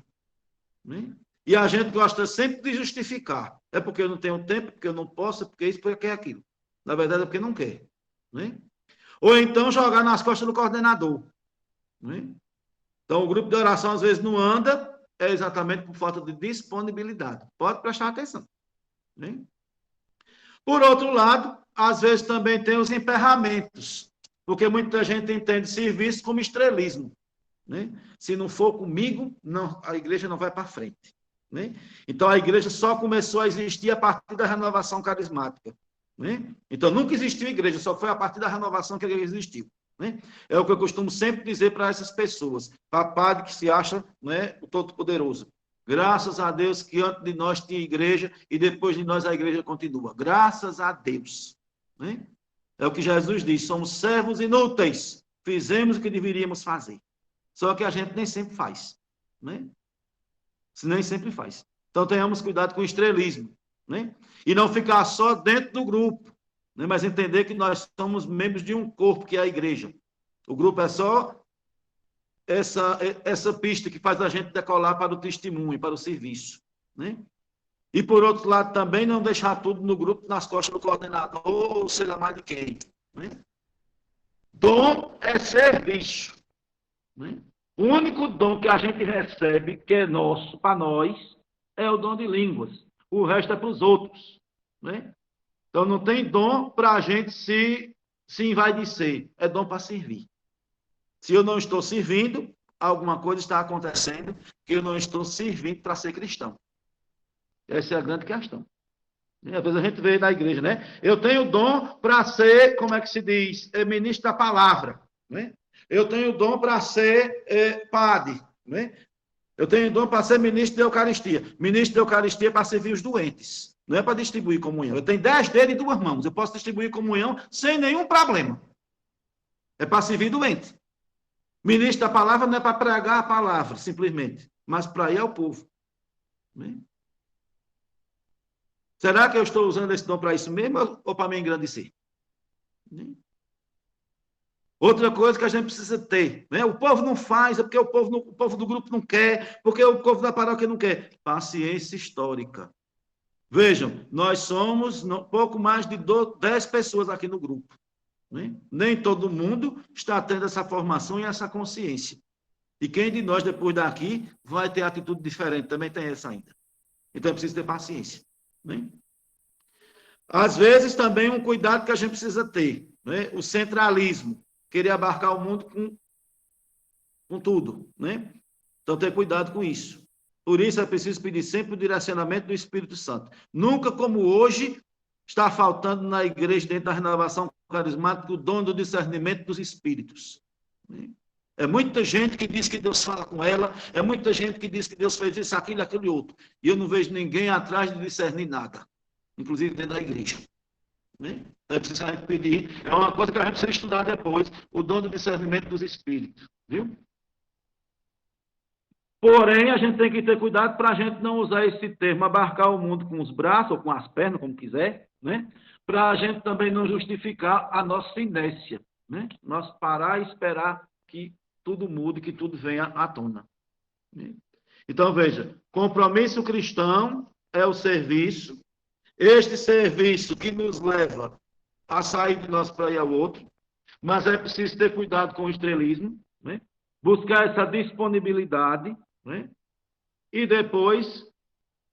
né? E a gente gosta sempre de justificar. É porque eu não tenho tempo, porque eu não posso, porque isso, porque aquilo. Na verdade é porque não quer, né? Ou então jogar nas costas do coordenador, né? Então o grupo de oração às vezes não anda, é exatamente por falta de disponibilidade. Pode prestar atenção, né? Por outro lado, às vezes também tem os emperramentos, porque muita gente entende serviço como estrelismo, né? Se não for comigo, não, a igreja não vai para frente, né? Então, a igreja só começou a existir a partir da renovação carismática, né? Então, nunca existiu igreja, só foi a partir da renovação que a igreja existiu, né? É o que eu costumo sempre dizer para essas pessoas, para padre que se acha, né, o Todo-Poderoso. Graças a Deus que antes de nós tinha igreja e depois de nós a igreja continua. Graças a Deus, né? É o que Jesus diz, somos servos inúteis, fizemos o que deveríamos fazer. Só que a gente nem sempre faz, né? Nem sempre faz. Então, tenhamos cuidado com o estrelismo, né? E não ficar só dentro do grupo, né? Mas entender que nós somos membros de um corpo, que é a igreja. O grupo é só essa pista que faz a gente decolar para o testemunho, para o serviço, né? E, por outro lado, também não deixar tudo no grupo, nas costas do coordenador, ou sei lá mais de quem, né? Dom é serviço, né? O único dom que a gente recebe, que é nosso, para nós, é o dom de línguas. O resto é para os outros, né? Então, não tem dom para a gente se envaidecer. É dom para servir. Se eu não estou servindo, alguma coisa está acontecendo que eu não estou servindo para ser cristão. Essa é a grande questão. Às vezes a gente vê na igreja, né? Eu tenho dom para ser, como é que se diz? Ministro da palavra, né? Eu tenho dom para ser padre, né? Eu tenho dom para ser ministro da Eucaristia. Ministro da Eucaristia é para servir os doentes. Não é para distribuir comunhão. Eu tenho 10 dedos e 2 mãos. Eu posso distribuir comunhão sem nenhum problema. É para servir doente. Ministro da palavra não é para pregar a palavra, simplesmente, mas para ir ao povo, né? Será que eu estou usando esse dom para isso mesmo ou para me engrandecer? Outra coisa que a gente precisa ter, né? O povo não faz, é porque o povo do grupo não quer, porque o povo da paróquia não quer. Paciência histórica. Vejam, nós somos pouco mais de 10 pessoas aqui no grupo, né? Nem todo mundo está tendo essa formação e essa consciência. E quem de nós, depois daqui, vai ter atitude diferente? Também tem essa ainda. Então, é preciso ter paciência, né? Às vezes, também um cuidado que a gente precisa ter, né? O centralismo, querer abarcar o mundo com tudo, né? Então, ter cuidado com isso. Por isso, é preciso pedir sempre o direcionamento do Espírito Santo. Nunca como hoje está faltando na igreja, dentro da renovação carismática, o dom do discernimento dos espíritos, né? É muita gente que diz que Deus fala com ela, é muita gente que diz que Deus fez isso, aquilo, aquilo e outro. E eu não vejo ninguém atrás de discernir nada, inclusive dentro da igreja, né? É preciso a gente pedir, é uma coisa que a gente precisa estudar depois, o dom do discernimento dos espíritos, viu? Porém, a gente tem que ter cuidado para a gente não usar esse termo, abarcar o mundo com os braços ou com as pernas, como quiser, né? Para a gente também não justificar a nossa inércia, né? Nós parar e esperar que tudo mude, que tudo venha à tona, né? Então, veja, compromisso cristão é o serviço, este serviço que nos leva a sair de nós para ir ao outro, mas é preciso ter cuidado com o estrelismo, né? Buscar essa disponibilidade, né? E depois,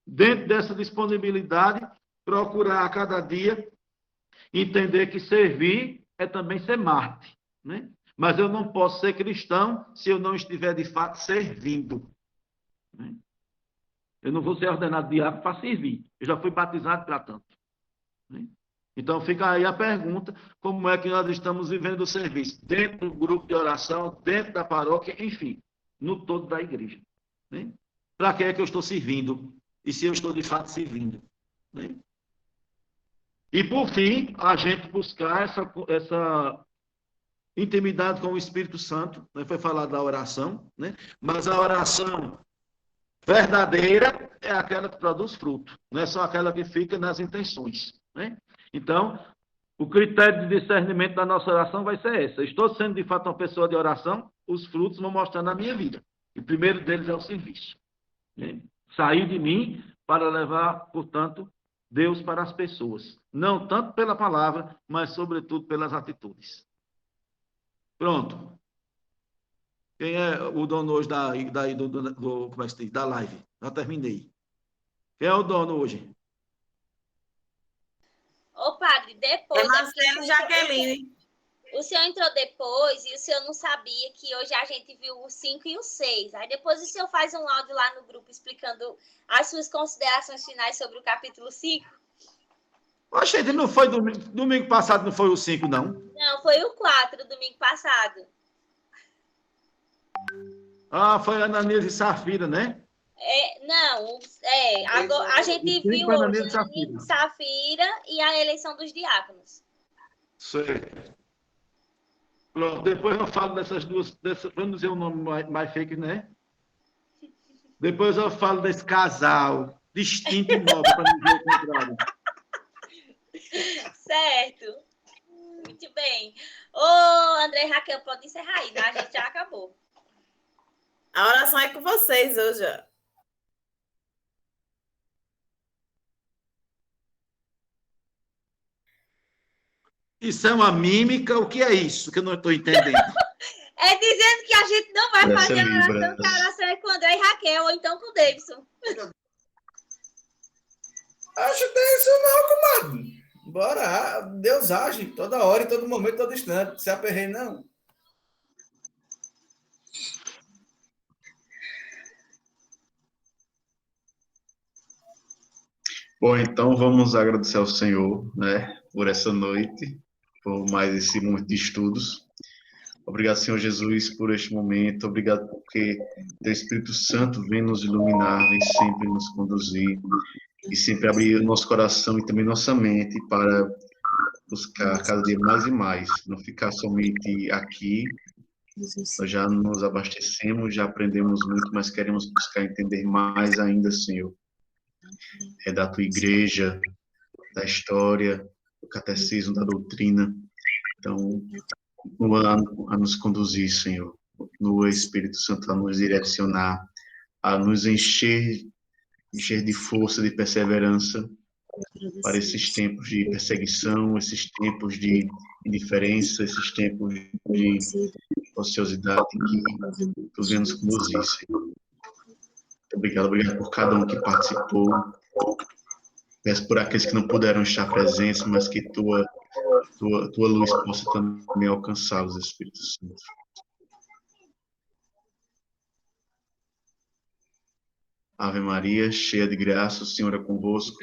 dentro dessa disponibilidade, procurar a cada dia entender que servir é também ser mártir, né? Mas eu não posso ser cristão se eu não estiver, de fato, servindo, né? Eu não vou ser ordenado diácono para servir. Eu já fui batizado para tanto, né? Então, fica aí a pergunta, como é que nós estamos vivendo o serviço? Dentro do grupo de oração, dentro da paróquia, enfim, no todo da igreja, né? Para que é que eu estou servindo? E se eu estou, de fato, servindo, né? E, por fim, a gente buscar essa intimidade com o Espírito Santo, né? Foi falado da oração, né? Mas a oração verdadeira é aquela que produz fruto, não é só aquela que fica nas intenções, né? Então, o critério de discernimento da nossa oração vai ser essa. Estou sendo, de fato, uma pessoa de oração, os frutos vão mostrar na minha vida. E o primeiro deles é o serviço, né? Sair de mim para levar, portanto, Deus para as pessoas. Não tanto pela palavra, mas, sobretudo, pelas atitudes. Pronto. Quem é o dono hoje como é que se diz? Da live? Já terminei. Quem é o dono hoje? Ô, padre, depois. É Marcelo e Jaqueline. O senhor entrou depois e o senhor não sabia que hoje a gente viu o 5 e o 6. Aí depois o senhor faz um áudio lá no grupo explicando as suas considerações finais sobre o capítulo 5. Oxe, não foi domingo passado, não foi o 5, não? Não, foi o 4, domingo passado. Ah, foi Ananias e Safira, né? Agora a gente Sim, viu foi o Ananias e Janine, Safira e a eleição dos diáconos. Certo. Pronto, depois eu falo dessas duas, vamos dizer um nome mais fake, né? Depois eu falo desse casal, distinto e novo, para não dizer o contrário. Certo. Muito bem. Ô, André e Raquel, pode encerrar aí, né? A gente já acabou. A oração é com vocês hoje, ó. Isso é uma mímica? O que é isso que eu não estou entendendo? É dizendo que a gente não vai Essa fazer a oração, Libras. que a oração é com André e Raquel, ou então com o Davidson. Acho que tem isso não, comadre. Bora, Deus age toda hora, em todo momento, todo instante. Se aperrei, não. Bom, então vamos agradecer ao Senhor, né, por essa noite, por mais esse momento de estudos. Obrigado, Senhor Jesus, por este momento. Obrigado porque Teu Espírito Santo vem nos iluminar, vem sempre nos conduzir e sempre abrir o nosso coração e também nossa mente para buscar cada dia mais e mais, não ficar somente aqui. Nós já nos abastecemos, já aprendemos muito, mas queremos buscar entender mais ainda, Senhor. É da Tua igreja, da história, do catecismo, da doutrina. Então, continua a nos conduzir, Senhor. Continua, Espírito Santo, a nos direcionar, a nos encher de força, de perseverança para esses tempos de perseguição, esses tempos de indiferença, esses tempos de ociosidade que Tu venha nos conduzir, Senhor. Muito obrigado por cada um que participou. Peço por aqueles que não puderam estar presentes, mas que tua luz possa também alcançá-los, Espírito Santo. Ave Maria, cheia de graça, o Senhor é convosco.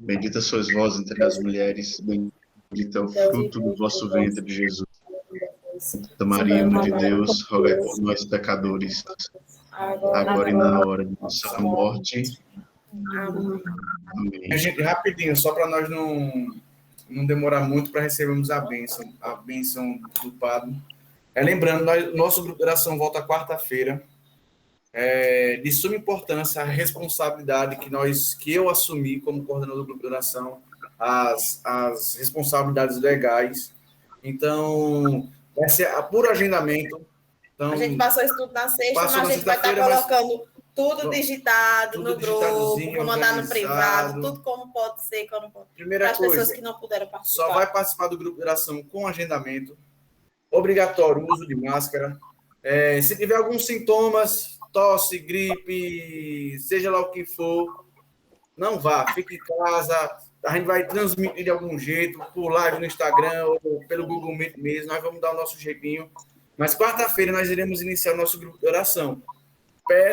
Bendita sois vós entre as mulheres, bendito é o fruto do vosso ventre, Jesus. Santa Maria, Mãe de Deus, rogai por nós, pecadores, agora e na hora de nossa morte. Amém. Gente, rapidinho, só para nós não demorar muito para recebermos a bênção do Padre. Lembrando, nosso grupo de oração volta quarta-feira. De suma importância a responsabilidade que eu assumi como coordenador do grupo de oração, as responsabilidades legais. Então, vai ser por agendamento. Então, A gente passou isso tudo na sexta, mas a gente vai estar sexta-feira, colocando tudo digitado no grupo, digitadozinho, mandar no organizado. privado, tudo como pode ser, como pode. Primeira Para as coisa, pessoas que não puderam participar. só vai participar do grupo de oração com agendamento. Obrigatório uso de máscara. Se tiver alguns sintomas, tosse, gripe, seja lá o que for, não vá, fique em casa. A gente vai transmitir de algum jeito, por live no Instagram ou pelo Google Meet mesmo. Nós vamos dar o nosso jeitinho. Mas quarta-feira nós iremos iniciar o nosso grupo de oração. Peço